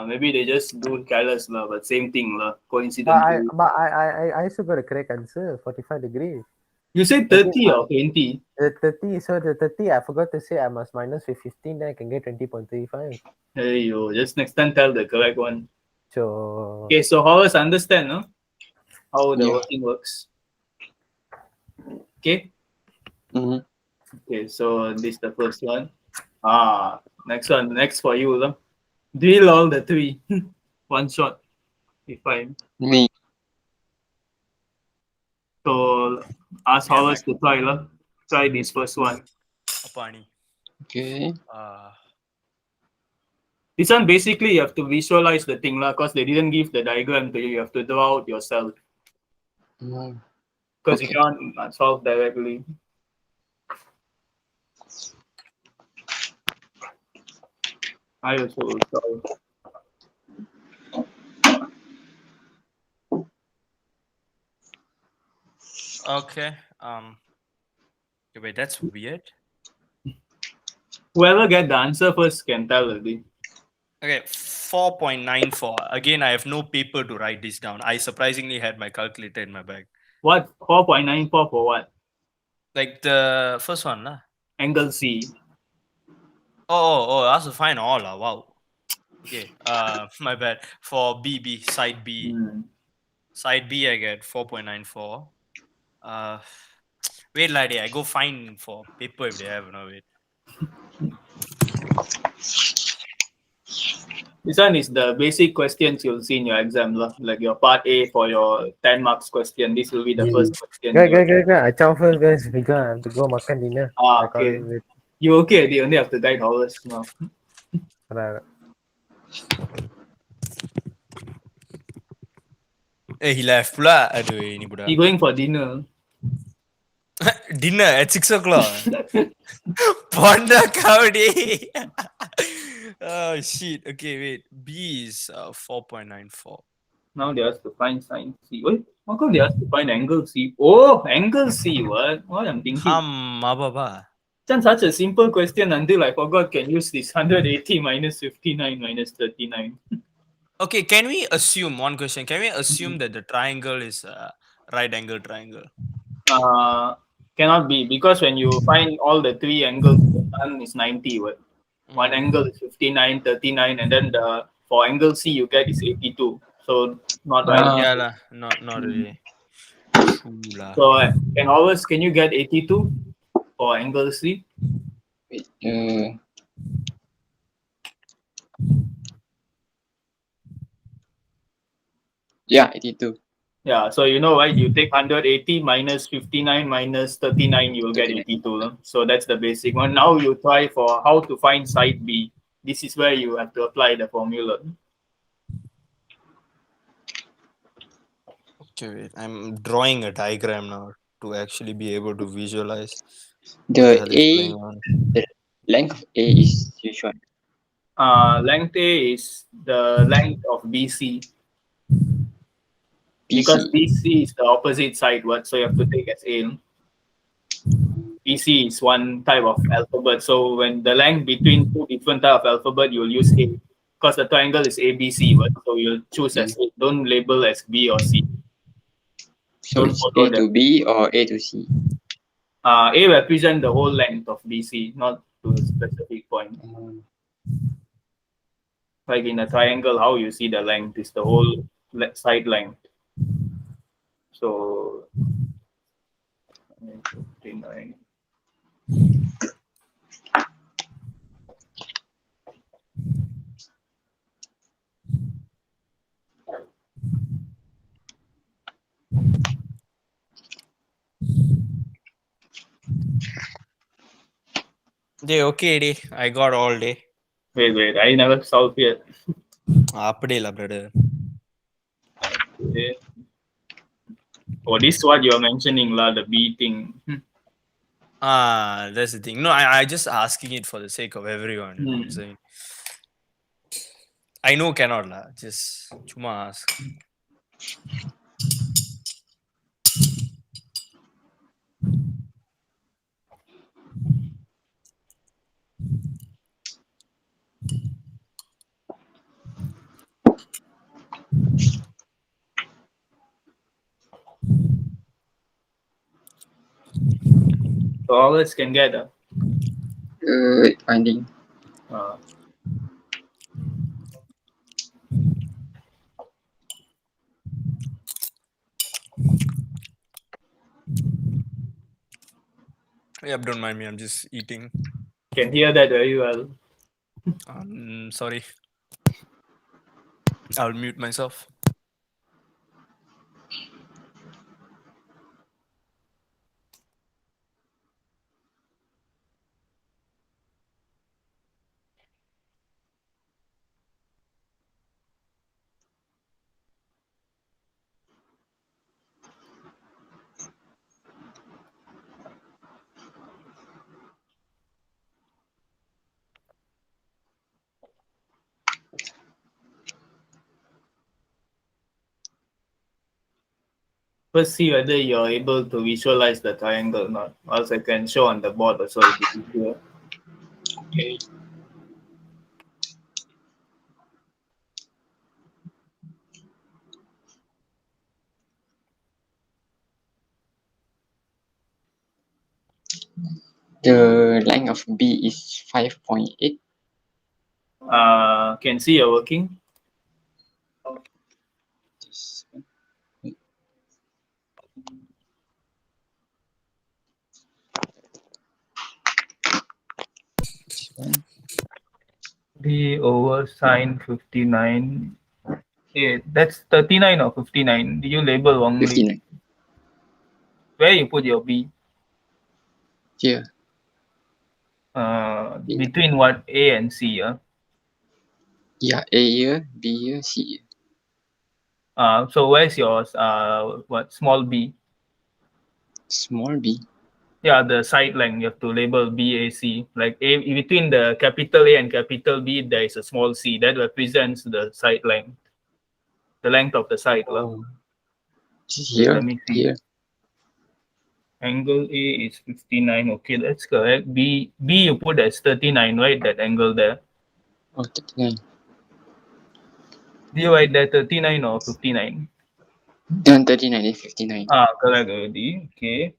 Maybe they just do careless lah, but same thing lah. But Coincidentally. I also got a correct answer, 45 degrees. You said 30 or 20? The 30, so the 30, I forgot to say I must minus with 15, then I can get 20.35. Hey yo, just next time tell the correct one. So, Okay, so Horace understand, no? How the Yeah. working works. Okay. Mhm. Okay, so this is the first one. Next for you, lah. Drill all the three. One shot. Be fine. Me. So ask Yeah, Horace to try, lah. Try this first one. Apa ni? Okay. This one basically you have to visualize the thing, lah, because they didn't give the diagram to you. You have to draw out yourself. Mm. Because you Okay. can't solve directly. I also will solve. Okay. Wait, that's weird. Whoever get the answer first can tell already. Okay, 4.94. Again, I have no paper to write this down. I surprisingly had my calculator in my bag. What? 4.94 for what? Like the first one, lah. Angle C. Oh, I have to find all. Wow. Okay. My bad. For side B. Side B, I get 4.94. Wait, lady, I go find for paper if they have. No, wait. This one is the basic questions you'll see in your exam, lah. Like your part A for your 10 marks question. This will be the first question. Guys, I chow first, guys, because I have to go makan dinner. Okay. You okay? They only have to guide Horace now. He left pula. Aduh, ini budak. He going for dinner. Dinner at 6 o'clock. Ponda kau ni. Oh shit. Okay, wait. B is 4.94. Now they have to find sine C. Wait, how come they have to find angle C? Oh, angle C. What I'm thinking. Apa? It's such a simple question until I forgot can use this 180 minus 59 minus 39. Okay, can we assume one question? Can we assume that the triangle is a right angle triangle? Cannot be because when you find all the three angles, one is 90. What? One angle is 59, 39, and then for angle C you get is 82. So not right. Yeah lah, not really. True lah. So and always can you get 82 for angle C? Wait, yeah, 82. Yeah, so you know, right? You take 180 minus 59 minus 39, you will get 39. 82. So that's the basic one. Now you try for how to find side B. This is where you have to apply the formula. Okay, wait. I'm drawing a diagram now to actually be able to visualize what the The hell is going A, on. the length of A is which one? Length A is the length of BC because BC. BC is the opposite side. What? So you have to take as A. BC is one type of alphabet. So when the length between two different type of alphabet, you'll use A because the triangle is ABC. What? So you'll choose as A. Don't label as B or C. So Don't it's follow A them. to B or A to C? A represent the whole length of BC, not to a specific point. Like in a triangle, how you see the length is the whole side length. So 59. Day okay, day. I got all day. Wait, I never solved yet. அப்படியே இல்ல brother. Okay. Oh, this is what you're mentioning, lah, the B thing. That's the thing. No, I just asking it for the sake of everyone. You know what I'm saying? I know cannot lah. Just சும்மா ask. So always can get a. Finding. Yep, don't mind me. I'm just eating. Can hear that very well. Sorry. I'll mute myself. First, see whether you're able to visualize the triangle or not. Else I can show on the board also if it is here. Okay. The length of B is 5.8. Can see you're working. This one. B over sine 59. Yeah, that's 39 or 59. Did you label wrongly? 59. Where you put your B? Here. Between what A and C? Yeah, A here, B here, C here. So where's your what small b? Small b. Yeah, the side length you have to label BAC. Like A between the capital A and capital B, there is a small c that represents the side length, the length of the side. Oh. Here, let me see. Here. Angle A is 59. Okay, that's correct. B you put as 39, right? That angle there. Oh, 39. Do you write that 39 or 59? Then 39 is 59. Correct already. Okay.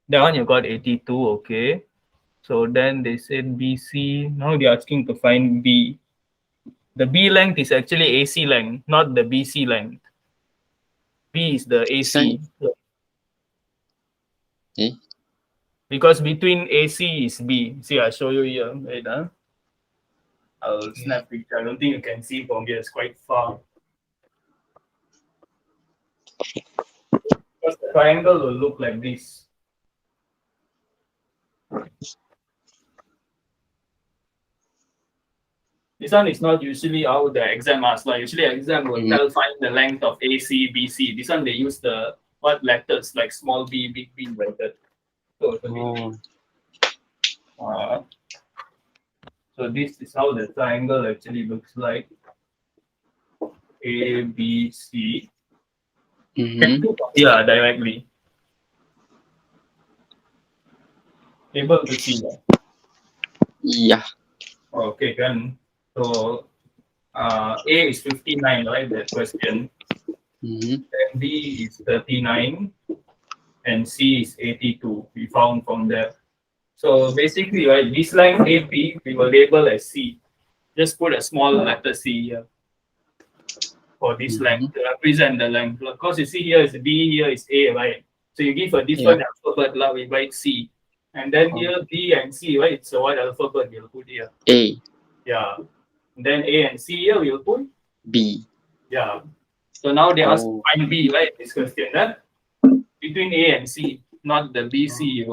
That one you got 82. Okay. So then they said BC. Now they're asking to find B. The B length is actually AC length, not the BC length. B is the AC. Okay. Because between AC is B. See, I show you here. Wait, I'll snap picture. I don't think you can see from here. It's quite far. Because the triangle will look like this. This one is not usually how the exam asks. Like usually exam will tell find the length of AC, BC. This one they use the what letters like small b, big B like that. So, Oh. uh, so this is how the triangle actually looks like. A, B, C. Yeah, directly. Able to see that. Yeah. Okay, can. So A is 59, right? That question. Mm-hmm. And B is 39 and C is 82. We found from there. So basically, right, this line AP we will label as C. Just put a small letter C here for this length to represent the length. Because you see here is B, here is A, right? So you give a different alphabet, we write C. And then here B and C, right? So what alphabet we'll put here? A. Yeah. And then A and C here we'll put? B. Yeah. So now they ask Oh. find B, right? This question, huh? Between A and C, not the BC.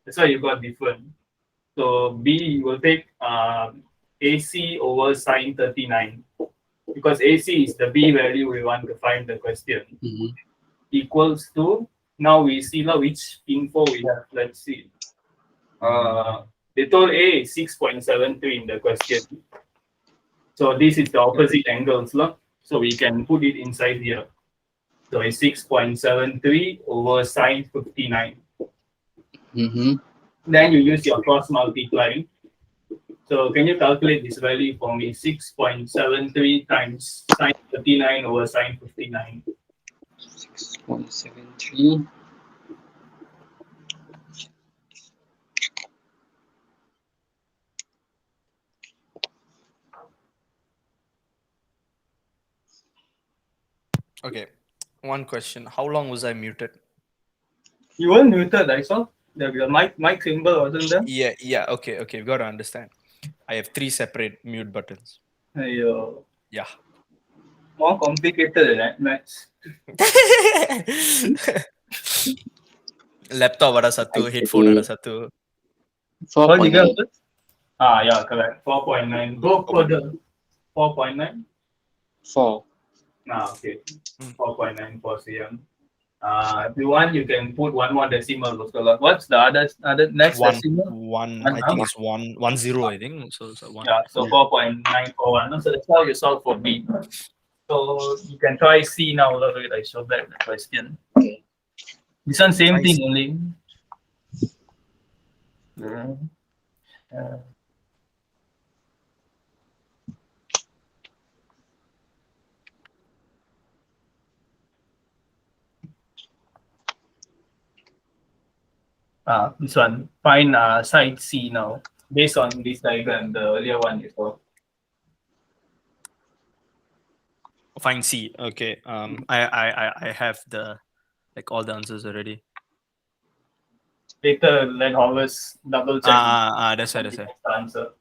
That's why you got different. So B you will take AC over sine 39 because AC is the B value we want to find the question equals to. Now we see now which info we have. Let's see. They told A is 6.73 in the question. So this is the opposite angles, so we can put it inside here. So it's 6.73 over sine 59. Then you use your cross multiplying. So can you calculate this value for me? 6.73 times sine 39 over sine 59. 6.73. Okay. One question. How long was I muted? You weren't muted, I saw. The mic symbol wasn't there. Yeah. Okay. We got to understand. I have 3 separate mute buttons. Aiyo. Yeah. More complicated than that, Max. Laptop ada satu, headphone ada satu. What you 4.9. got? Yeah, correct. 4.9. Go further. 4.9. 4. Okay. 4.9 for CM. If you want, you can put one more decimal. What's the other next decimal? I think it's 110. I think so. One. Yeah, so 4.941. So that's how you solve for B. So you can try C now. Wait, I show back the question. This one same thing only. This one. Find side C now. Based on this diagram, the earlier one you saw. Find C. Okay. I have the all the answers already. Later, let always double check. That's right. The answer.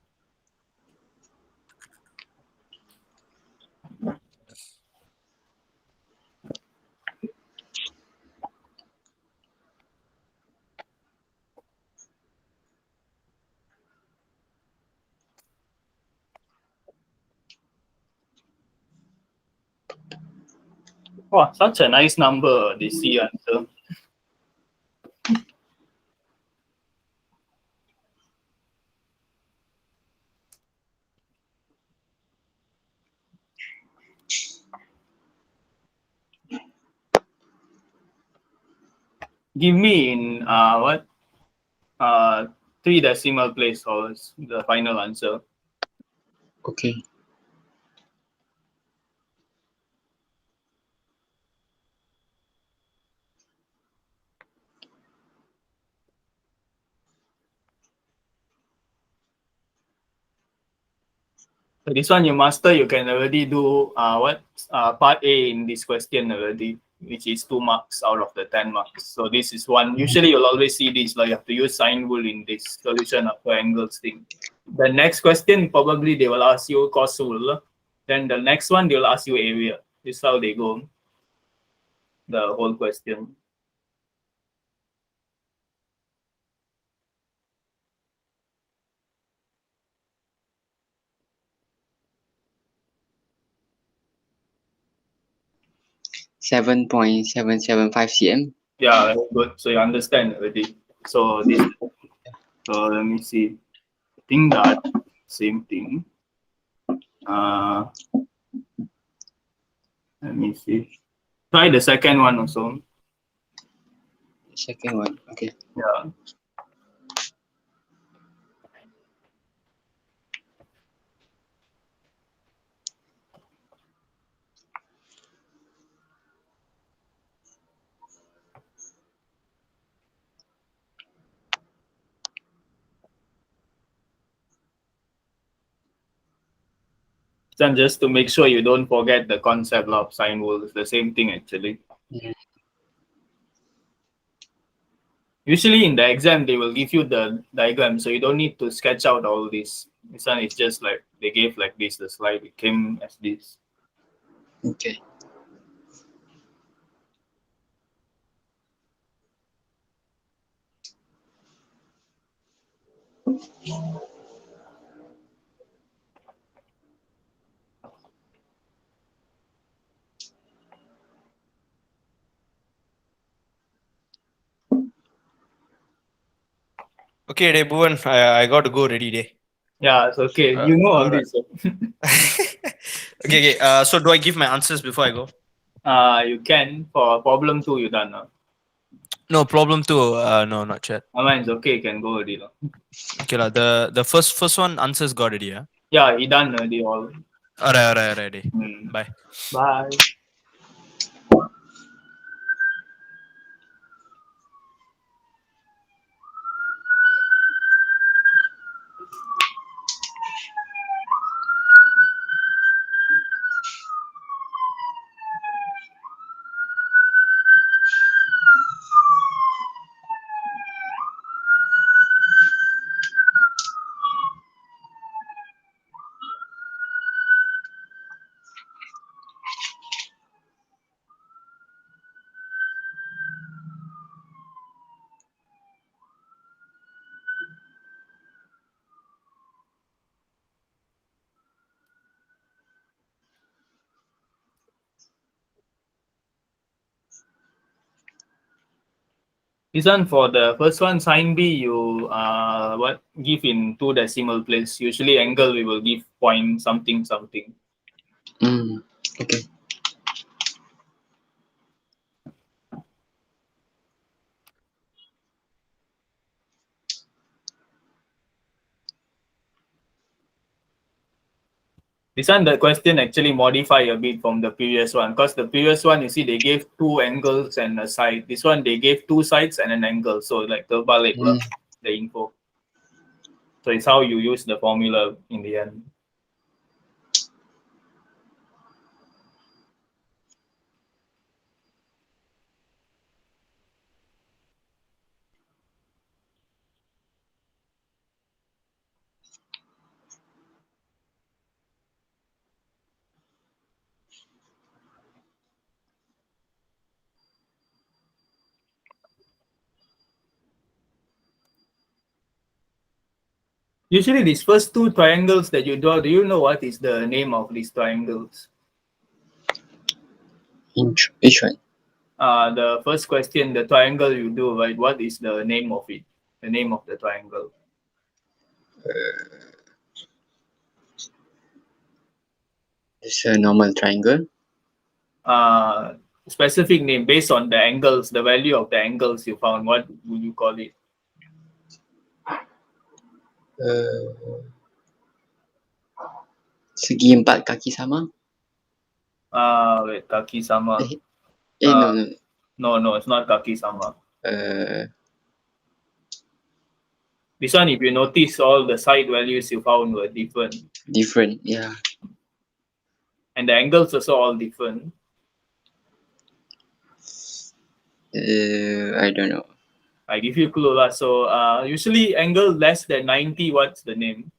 Wow, such a nice number, the C answer. Give me in what? 3 decimal place or the final answer. Okay. So this one you master, you can already do part A in this question already. which is 2 marks out of the 10 marks. So this is one. Usually you'll always see this, like you have to use sine rule in this solution of angles thing. The next question, probably they will ask you cos rule. Then the next one, they'll ask you area. This is how they go. The whole question. .775 cm. Yeah, very good. So you understand already. So this. So let me see. I think that same thing. Let me see. Try the second one also. Second one, okay. Yeah. Then just to make sure you don't forget the concept of sine rule, it's the same thing actually. Yeah. Usually in the exam they will give you the diagram, so you don't need to sketch out all this. This one is just like they gave like this, the slide it came as this. Okay. Okay, day Bhuvan, I got to go already, day. Yeah, it's okay. You know all alright. this. So. Okay. So do I give my answers before I go? You can for problem 2 you done now. No, problem 2. No, not yet. Mine is okay, you can go already. No? Okay, la. The first one answers got already, yeah. Yeah, he done already all. Alright. Day. Bye. Bye. This one for the first one, sine B, you what give in 2 decimal place. Usually angle we will give point something something. Okay. This one the question actually modify a bit from the previous one, because the previous one you see they gave 2 angles and a side. This one they gave 2 sides and an angle. So like the the info. So it's how you use the formula in the end. Usually these first 2 triangles that you draw, do you know what is the name of these triangles? Which one? The first question, the triangle you do, right? What is the name of it? The name of the triangle. It's a normal triangle. Specific name based on the angles, the value of the angles you found. What would you call it? Segi 4 kaki sama. Wait, kaki sama. No. No, it's not kaki sama. Uh, This one, if you notice, all the side values you found were different. Different, yeah. And the angles also all different. I don't know. I give you a clue lah. So usually angle less than 90, what's the name?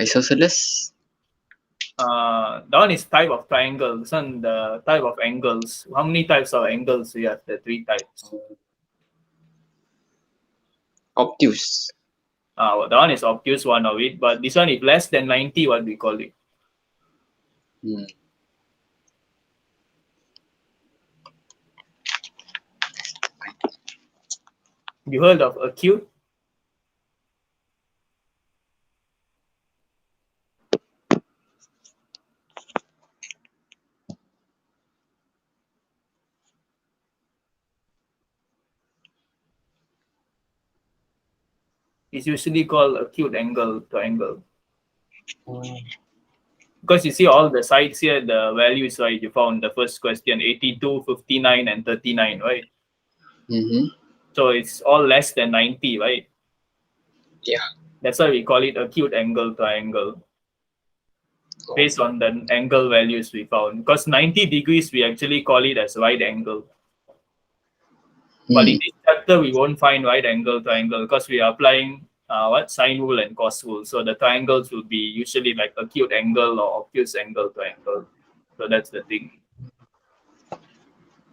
Isosceles. That one is type of triangle. This one, the type of angles. How many types of angles do you have? The 3 types. Obtuse. That one is obtuse, one of it. But this one, if less than 90, what do we call it? Hmm. You heard of acute? It's usually called acute angle triangle. Because you see all the sides here, the values, right, you found the first question, 82, 59, and 39, right? Mm-hmm. So it's all less than 90, right? Yeah. That's why we call it acute angle triangle, based on the angle values we found. Because 90 degrees, we actually call it as right angle. But in this chapter, we won't find right angle triangle because we are applying sine rule and cos rule. So the triangles will be usually like acute angle or obtuse angle triangle. So that's the thing.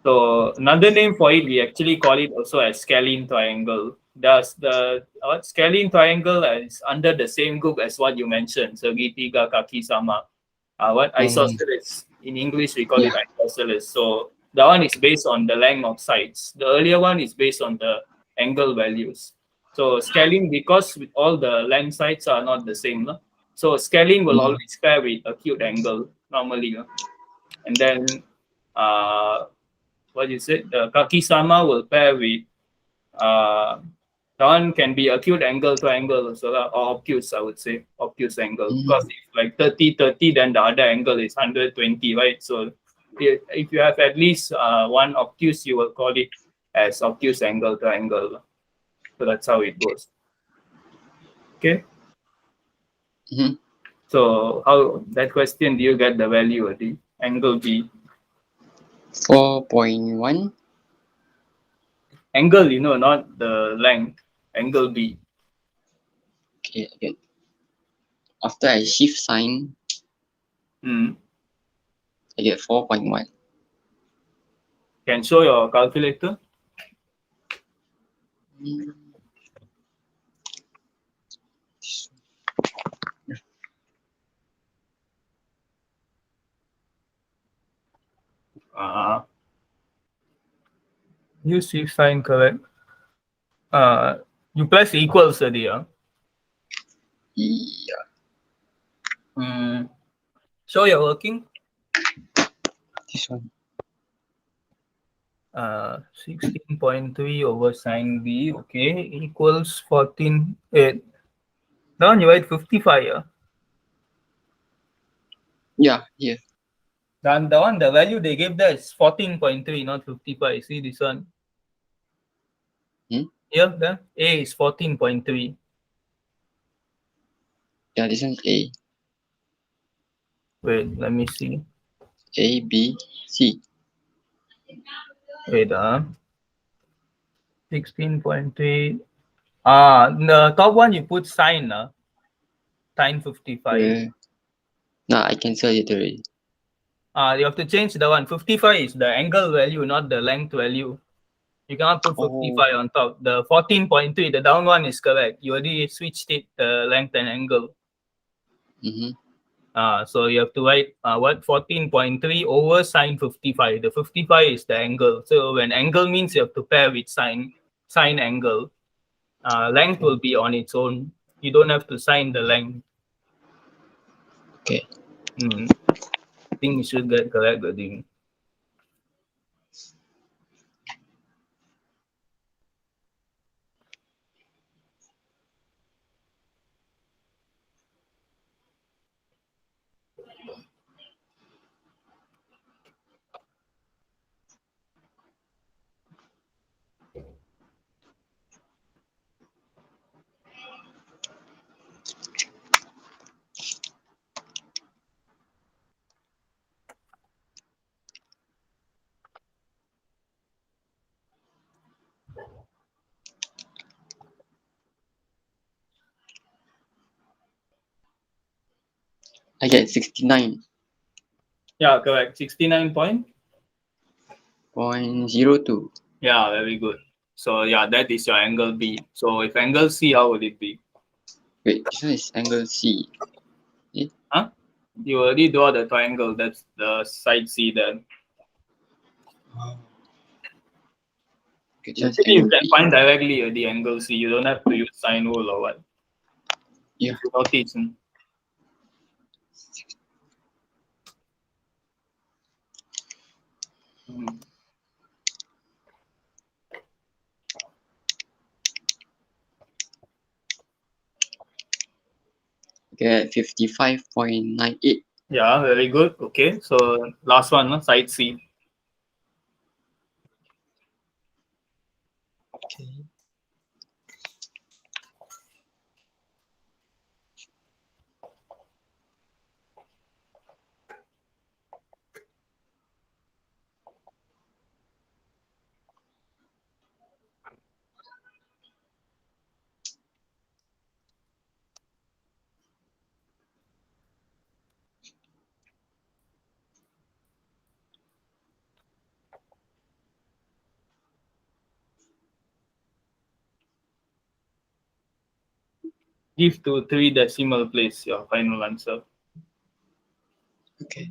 So another name for it, we actually call it also as scalene triangle. Does the scalene triangle is under the same group as what you mentioned, segitiga kaki sama. Isosceles. In English, we call it isosceles. So that one is based on the length of sides. The earlier one is based on the angle values. So scalene, because with all the length sides are not the same. No? So scalene will always pair with acute angle normally. No? And then what is it? The kaki sama will pair with one can be acute angle triangle also, or obtuse, I would say, obtuse angle. Because if like 30, 30, then the other angle is 120, right? So if you have at least one obtuse, you will call it as obtuse angle triangle. So that's how it goes. Okay. Mm-hmm. So how that question, do you get the value of the angle B? 4.1. Angle, not the length. Angle B. Okay, again. After I shift sign, Mm. I get 4.1. Can show your calculator. Use shift sign, correct. You press equals already. Yeah. So you're working. This one. 16.3 over sine B, okay, equals 14.8. Now you write 55, yeah? Yeah, here. Then the value they gave there is 14.3, not 55. See this one? Here, the A is 14.3. Yeah, this one's A. Wait, let me see. A, B, C. Wait, 16.3. The top one you put sine, sine 55. Nah, I cancel it already. You have to change the one. 55 is the angle value, not the length value. You cannot put 55 on top. The 14.3, the down one is correct. You already switched it, the length and angle. So you have to write 14.3 over sine 55. The 55 is the angle. So when angle means you have to pair with sine angle. Length will be on its own. You don't have to sine the length. Okay. I think you should get correct, I think. I get 69.02. Yeah, correct. 69 point. Yeah, very good. So yeah, that is your angle B. So if angle C, how would it be? Wait, this one is angle C. Huh? You already draw the triangle. That's the side C there. Okay, this one is Usually you angle can B. find directly the angle C. You don't have to use sine rule or what. Yeah. If you notice. Hmm. Get 55.98. Yeah, very good. Okay, so last one, no? Side C. Okay. Give to 3 decimal place your final answer. Okay.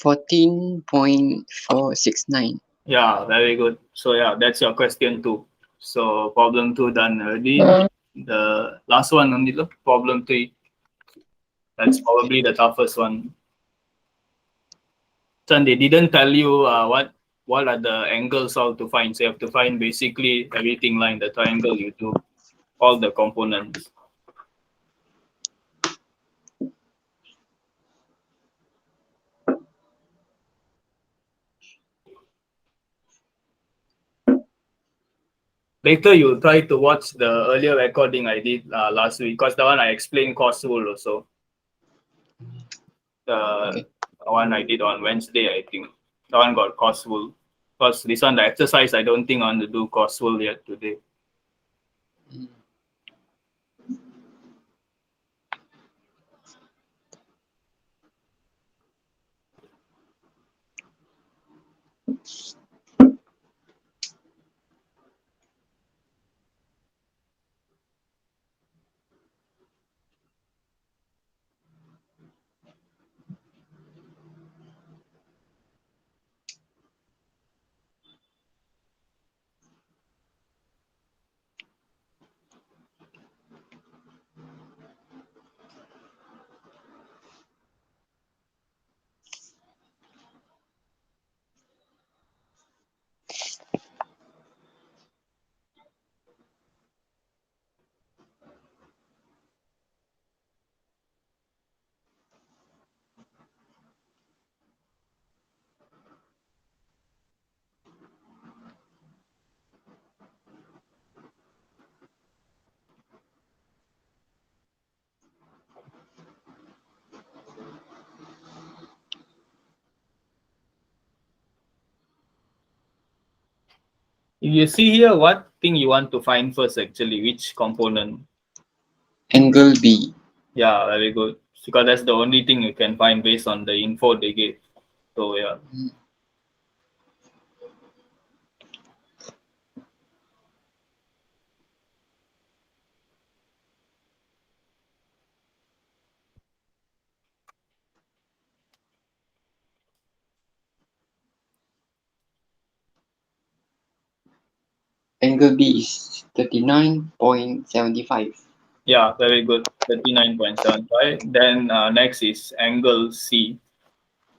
$14.469. Yeah, very good. So yeah, that's your question 2. So problem 2 done already. The last one only, look, problem 3. That's probably the toughest one. So they didn't tell you what are the angles how to find. So you have to find basically everything like the triangle you do, all the components. Later you try to watch the earlier recording I did last week, because the one I explained cos rule also. The one I did on Wednesday, I think. The one got cos rule. Because this one, the exercise, I don't think I want to do cos rule yet today. You see here, what thing you want to find first actually, which component? Angle B. Yeah, very good. Because that's the only thing you can find based on the info they gave. So yeah. Angle B is 39.75. Yeah, very good. 39.75. Then next is angle C.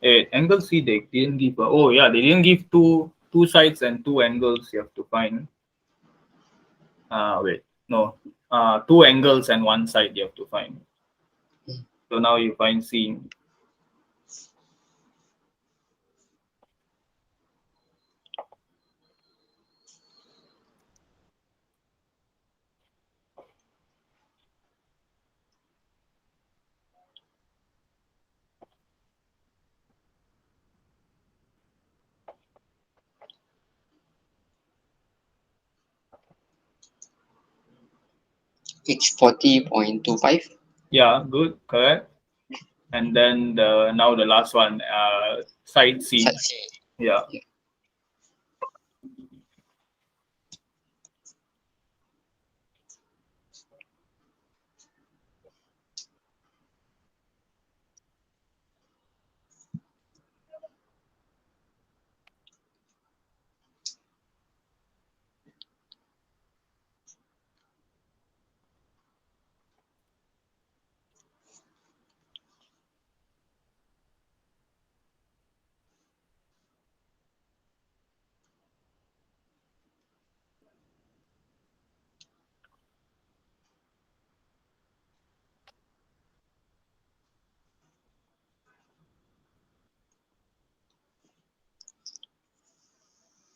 Angle C they didn't give. Oh yeah, they didn't give two sides and two angles. You have to find. Wait, no. Two angles and one side you have to find. So now you find C. It's 40.25. Yeah, good, correct. And then now the last one, side C. Side C. Yeah. Yeah.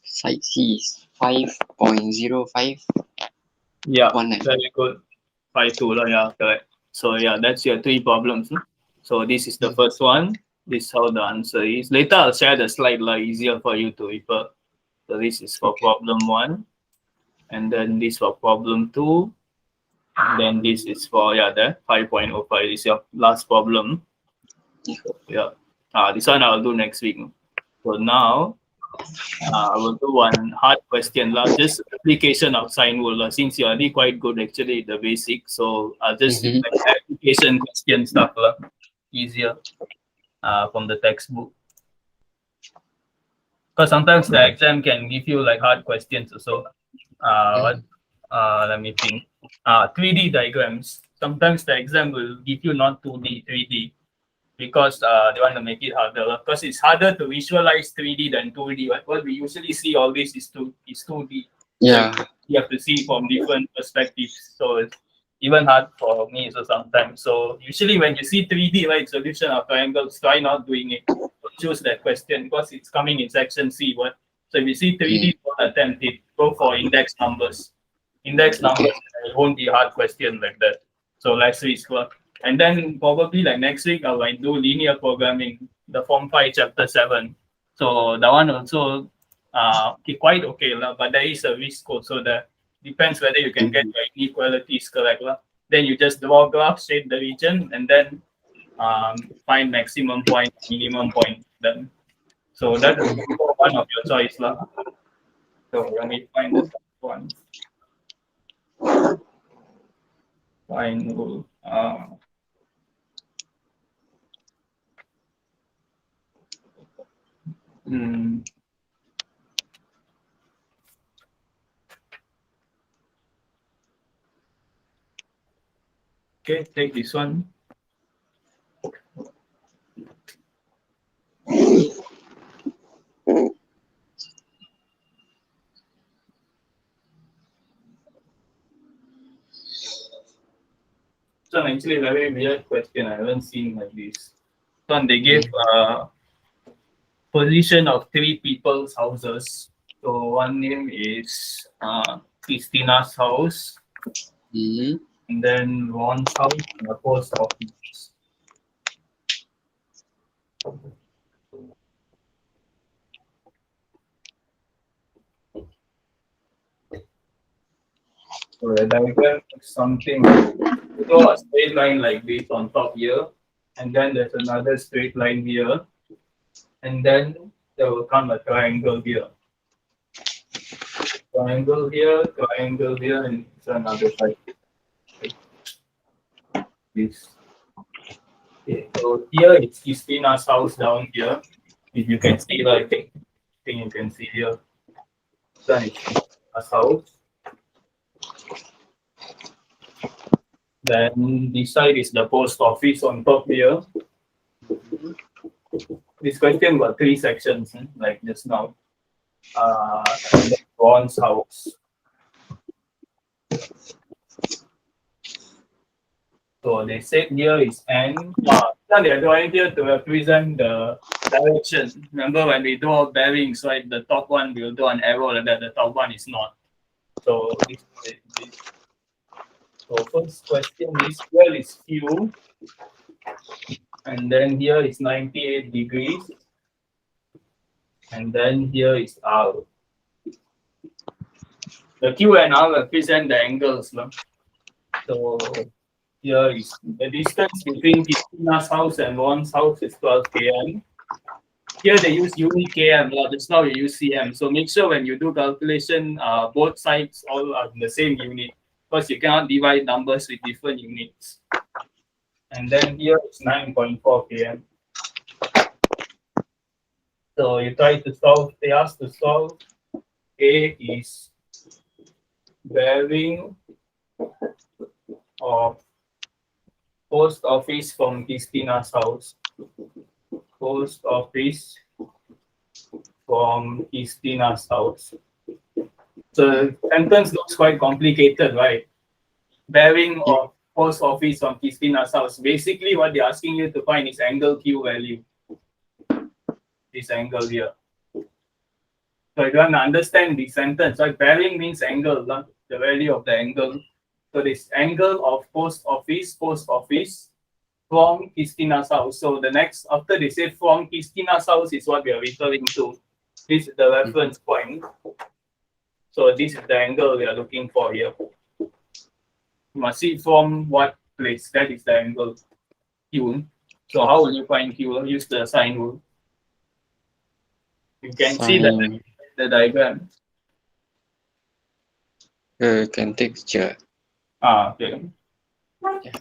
Side C is 5.05. Yeah, 19. very good. 5-2, yeah, correct. So yeah, that's your 3 problems. So this is the first one. This is how the answer is. Later I'll share the slide easier for you to refer. So this is for problem 1, and then this for problem 2, and then this is for the 5.05. This is your last problem. Yeah. This one I'll do next week. So now I will do one hard question just application of sine rule since you're already quite good actually the basic. So I'll just Mhm. like application question stuff easier from the textbook. Because sometimes the exam can give you like hard questions also. Let me think. 3D diagrams. Sometimes the exam will give you not 2D, 3D. Because they want to make it harder. Because it's harder to visualize 3D than 2D. Right? What we usually see always is 2D. Yeah. So you have to see from different perspectives. So it's even hard for me so sometimes. So usually when you see 3D, right, solution of triangles, try not doing it. Choose that question because it's coming in section C. What? So if you see 3D, don't attempt it. Go for index numbers. Index numbers, it won't be a hard question like that. So let's see. And then probably like next week, I might do linear programming, the Form 5 Chapter 7. So that one also quite okay, but there is a risk also that depends whether you can get your inequalities correct. Then you just draw graph, state the region, and then find maximum point, minimum point. Then so that is one of your choice. So let me find the one. Find okay, take this one. So actually a very weird question. I haven't seen like this. So they gave position of 3 people's houses. So one name is Christina's house, and then Ron's house and the post office. So the diagram is something. So a straight line like this on top here, and then there's another straight line here, and then there will come a triangle here. Triangle here, and it's another side. This. Okay, so here it's Christina's house down here. If you can see, I think you can see here. Then it's Christina's house. Then this side is the post office on top here. This question got 3 sections, like just now. And then Ron's house. So they said here is N. Now they are drawing here to represent the direction. Remember when we draw bearings, right? The top one will draw an arrow like that, the top one is not. So this. So first question is here is Q, and then here is 98 degrees, and then here is R. The Q and R represent the angles. So here is the distance between Christina's house and Ron's house is 12 km. Here they use unit km, just now you use cm. So make sure when you do calculation, both sides all are in the same unit, because you cannot divide numbers with different units. And then here is 9.4 km. So you try to solve, they ask to solve. A is bearing of post office from Christina's house. Post office from Christina's house. So the sentence looks quite complicated, right? Bearing of post office from Christina's house. Basically, what they're asking you to find is angle Q value. This angle here. So if you want to understand the sentence, right? Bearing means angle, the value of the angle. So this angle of post office from Christina's house. So the next, after they say from Christina's house is what we are referring to. This is the reference point. So this is the angle we are looking for here. You must see from what place. That is the angle Q. So how will you find Q? Use the sine rule. You can see the diagram. Can take picture. Okay. Yeah.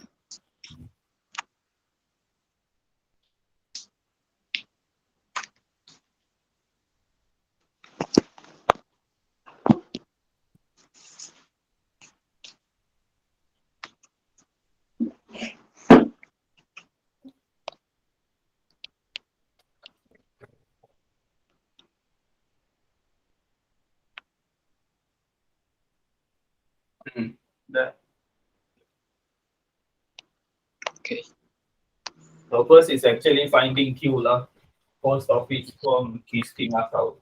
The, Okay. so first is actually finding Q lah. Post office from Christina's house.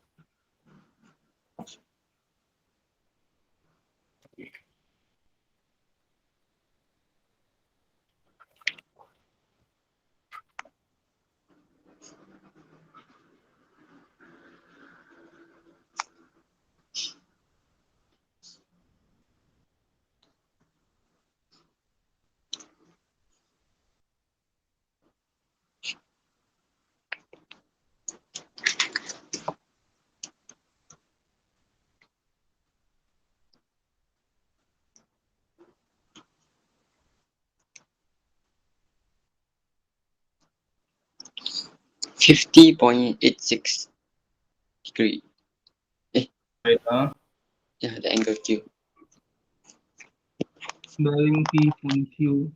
.86 degree. Right, Yeah, the angle Q. bearing P from Q.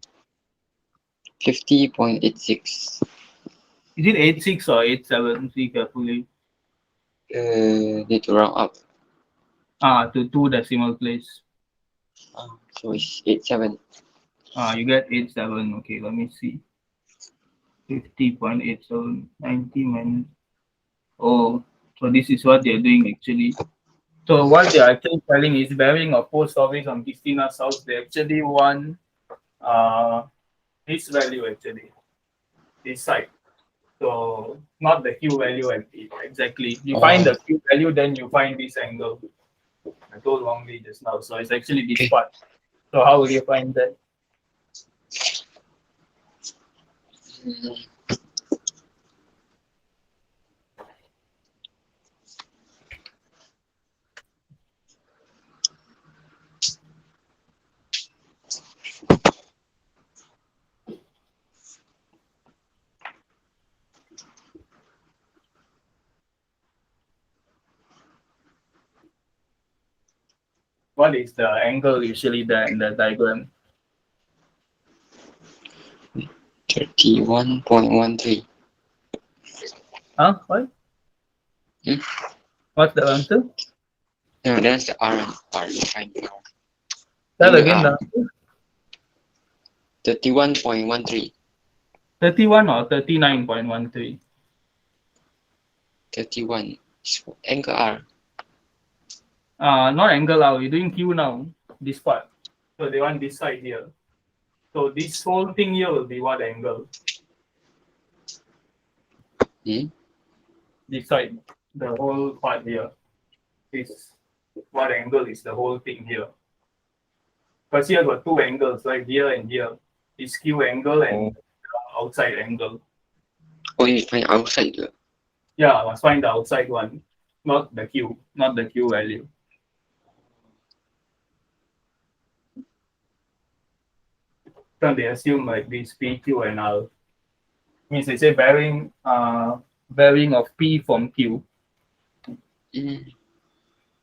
50.86. Is it 86 or 87? See carefully. Need to round up. To 2 decimal place. So it's 87. You get 87. Okay, let me see. 50.87, 90 minus. Oh, so this is what they're doing actually. So what they're actually telling is bearing of post office on Christina's house. They actually want this value actually, this side. So not the Q value exactly. You find the Q value, then you find this angle. I told wrongly just now. So it's actually this Okay. part. So how will you find that? What is the angle usually there in the diagram? 31.13. What? Hmm? What's the answer? No, that's the R. Fine. Tell again R. the 31.13. 31 or 39.13? 31. Angle R. Not angle out. You're doing Q now. This part. So they want this side here. So this whole thing here will be what angle? This side. The whole part here. This what angle is the whole thing here? Because here got two angles, like here and here. This Q angle and outside angle. Oh, you find outside ke? Yeah, must find the outside one, not the Q value. So they assume like this PQ and R. Means they say bearing of P from Q. So you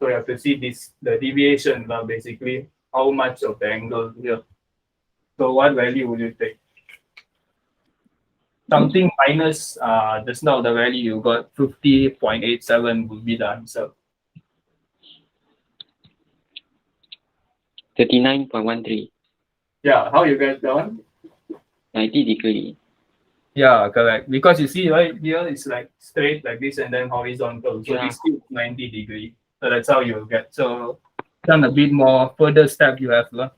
have to see this the deviation basically how much of the angle here. So what value will you take? Something minus just now the value you got 50.87 would be the answer. 39.13. Yeah, how you get that one? 90 degree. Yeah, correct. Because you see right here it's like straight like this and then horizontal. So Yeah. this is 90 degree. So that's how you'll get. So done a bit more further step you have to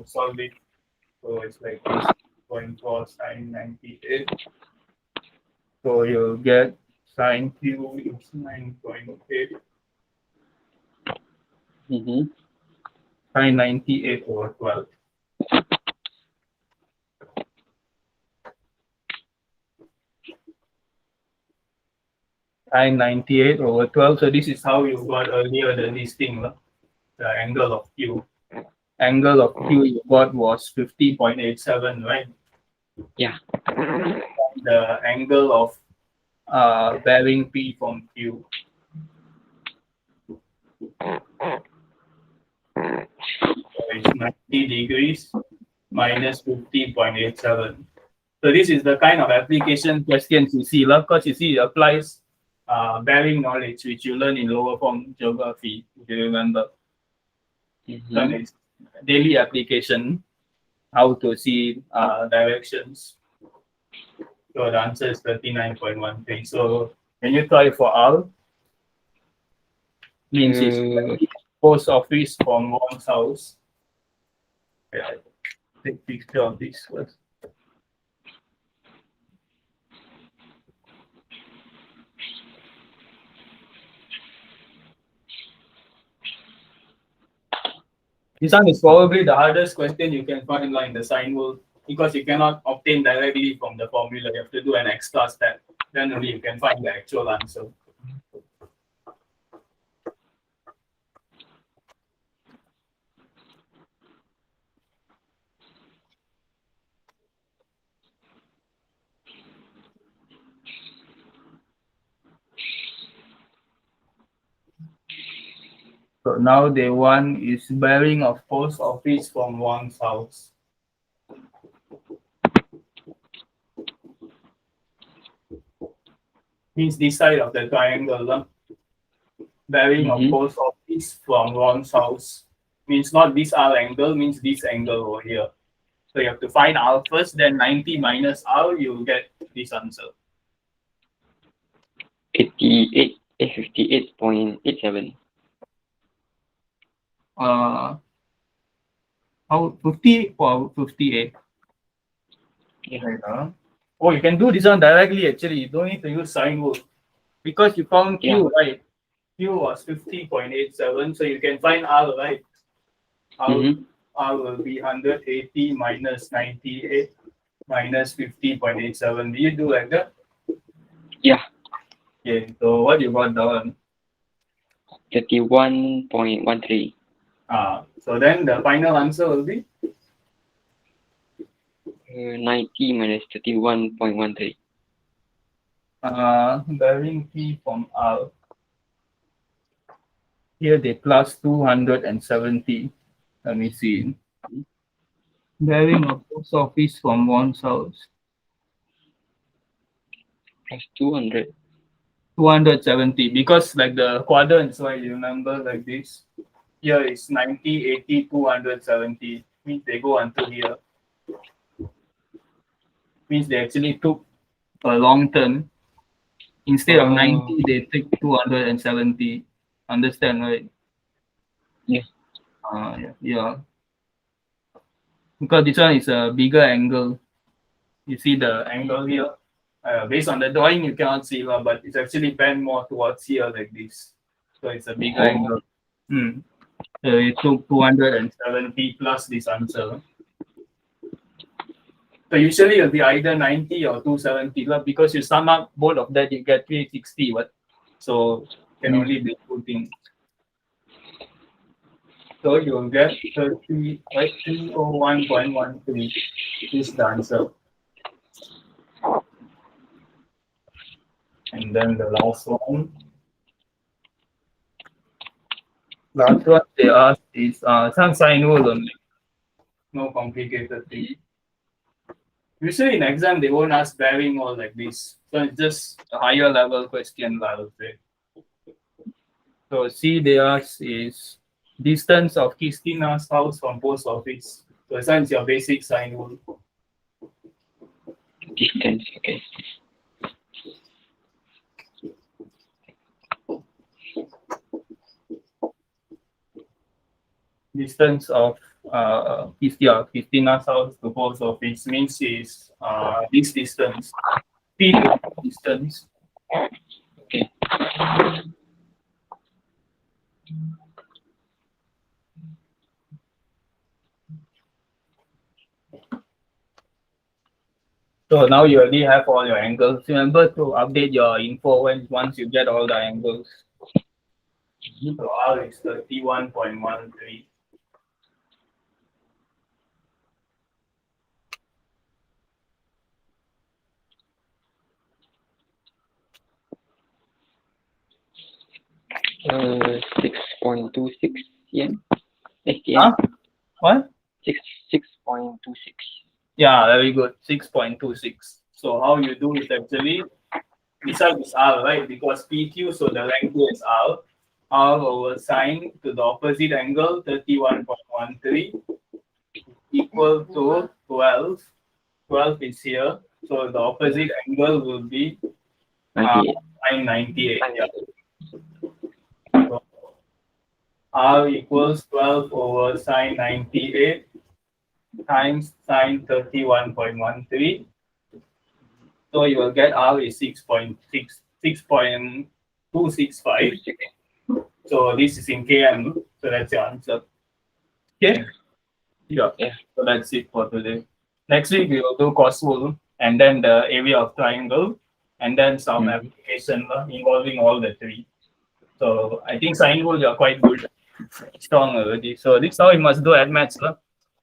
solve it. So it's like this 0.4 sine 98. So you'll get sine Q is 9.8 sine 98 over 12. Sine 98 over 12. So this is how you got earlier this thing, the angle of Q. Angle of Q you got was 50.87, right? Yeah. The angle of bearing P from Q. So it's 90 degrees minus 50.87. So this is the kind of application questions you see, because you see it applies bearing knowledge which you learn in lower form geography, if you remember. So it's daily application, how to see directions. So the answer is 39.13. So when you try for R, means it's post office from one's house. Yeah, take picture of this first. This one is probably the hardest question you can find in the sine rule because you cannot obtain directly from the formula. You have to do an extra step. Then only you can find the actual answer. So now the one is bearing of post office from one's house. Means this side of the triangle. Bearing of post office from one's house. Means not this R angle, means this angle over here. So you have to find R first, then 90 minus R, you will get this answer. 58.87. How 50 or 58? Yeah. Right, oh, you can do this one directly actually. You don't need to use sine rule. Because you found Q, right? Q was 50.87, so you can find R, right? R will be 180 minus 98 minus 50.87. Do you do like that? Yeah. Okay, so what you got down? 31.13. So then the final answer will be? 90 minus 31.13. Bearing P from R. Here they plus 270. Let me see. Bearing of post office from one's house. Plus 200. 270 because like the quadrants, right? You remember like this. Here is 90, 80, 270. Means they go until here. Means they actually took a long turn. Instead of 90, they take 270. Understand, right? Yeah. Yeah. Because this one is a bigger angle. You see the angle here. Based on the drawing, you cannot see, but it's actually bent more towards here like this. So it's a bigger angle. It took 270 plus this answer. So usually it'll be either 90 or 270 because you sum up both of that, you get 360. What? So can only be two things. So you'll get 30, right? 301.13 is the answer. And then the last one. Last one they asked is some sine rule only. No complicated thing. Usually in exam they won't ask bearing all like this. So it's just a higher level question, I would say. So C they ask is distance of Christina's house from post office. So it's your basic sine rule. Distance, okay. Distance of Christina's house to post office means is this distance. P distance. Okay. So now you already have all your angles. Remember to update your info once you get all the angles. So R is 31.13. Uh, 6.26 cm. Huh? What? 6.26. Yeah, very good. 6.26. So how you do is actually this side is R, right? Because PQ, so the length here is R. R over sine to the opposite angle, 31.13 equal to 12. 12 is here. So the opposite angle will be 98. sine 98. Yeah. So R equals 12 over sine 98 times sine 31.13. So you will get R is 6.265. So this is in km. So that's your answer. Okay. Yeah. So that's it for today. Next week we will do cos rule and then the area of triangle and then some application involving all the three. So I think sine rule you are quite good, strong already. So this is how you must do at maths.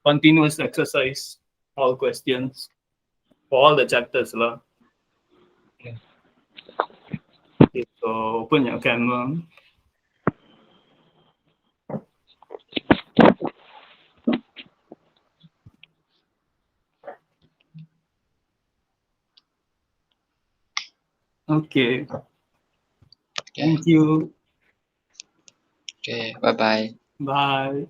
Continuous exercise, all questions for all the chapters. Okay, so open your camera. Okay. Thank you. Okay, bye-bye. Bye.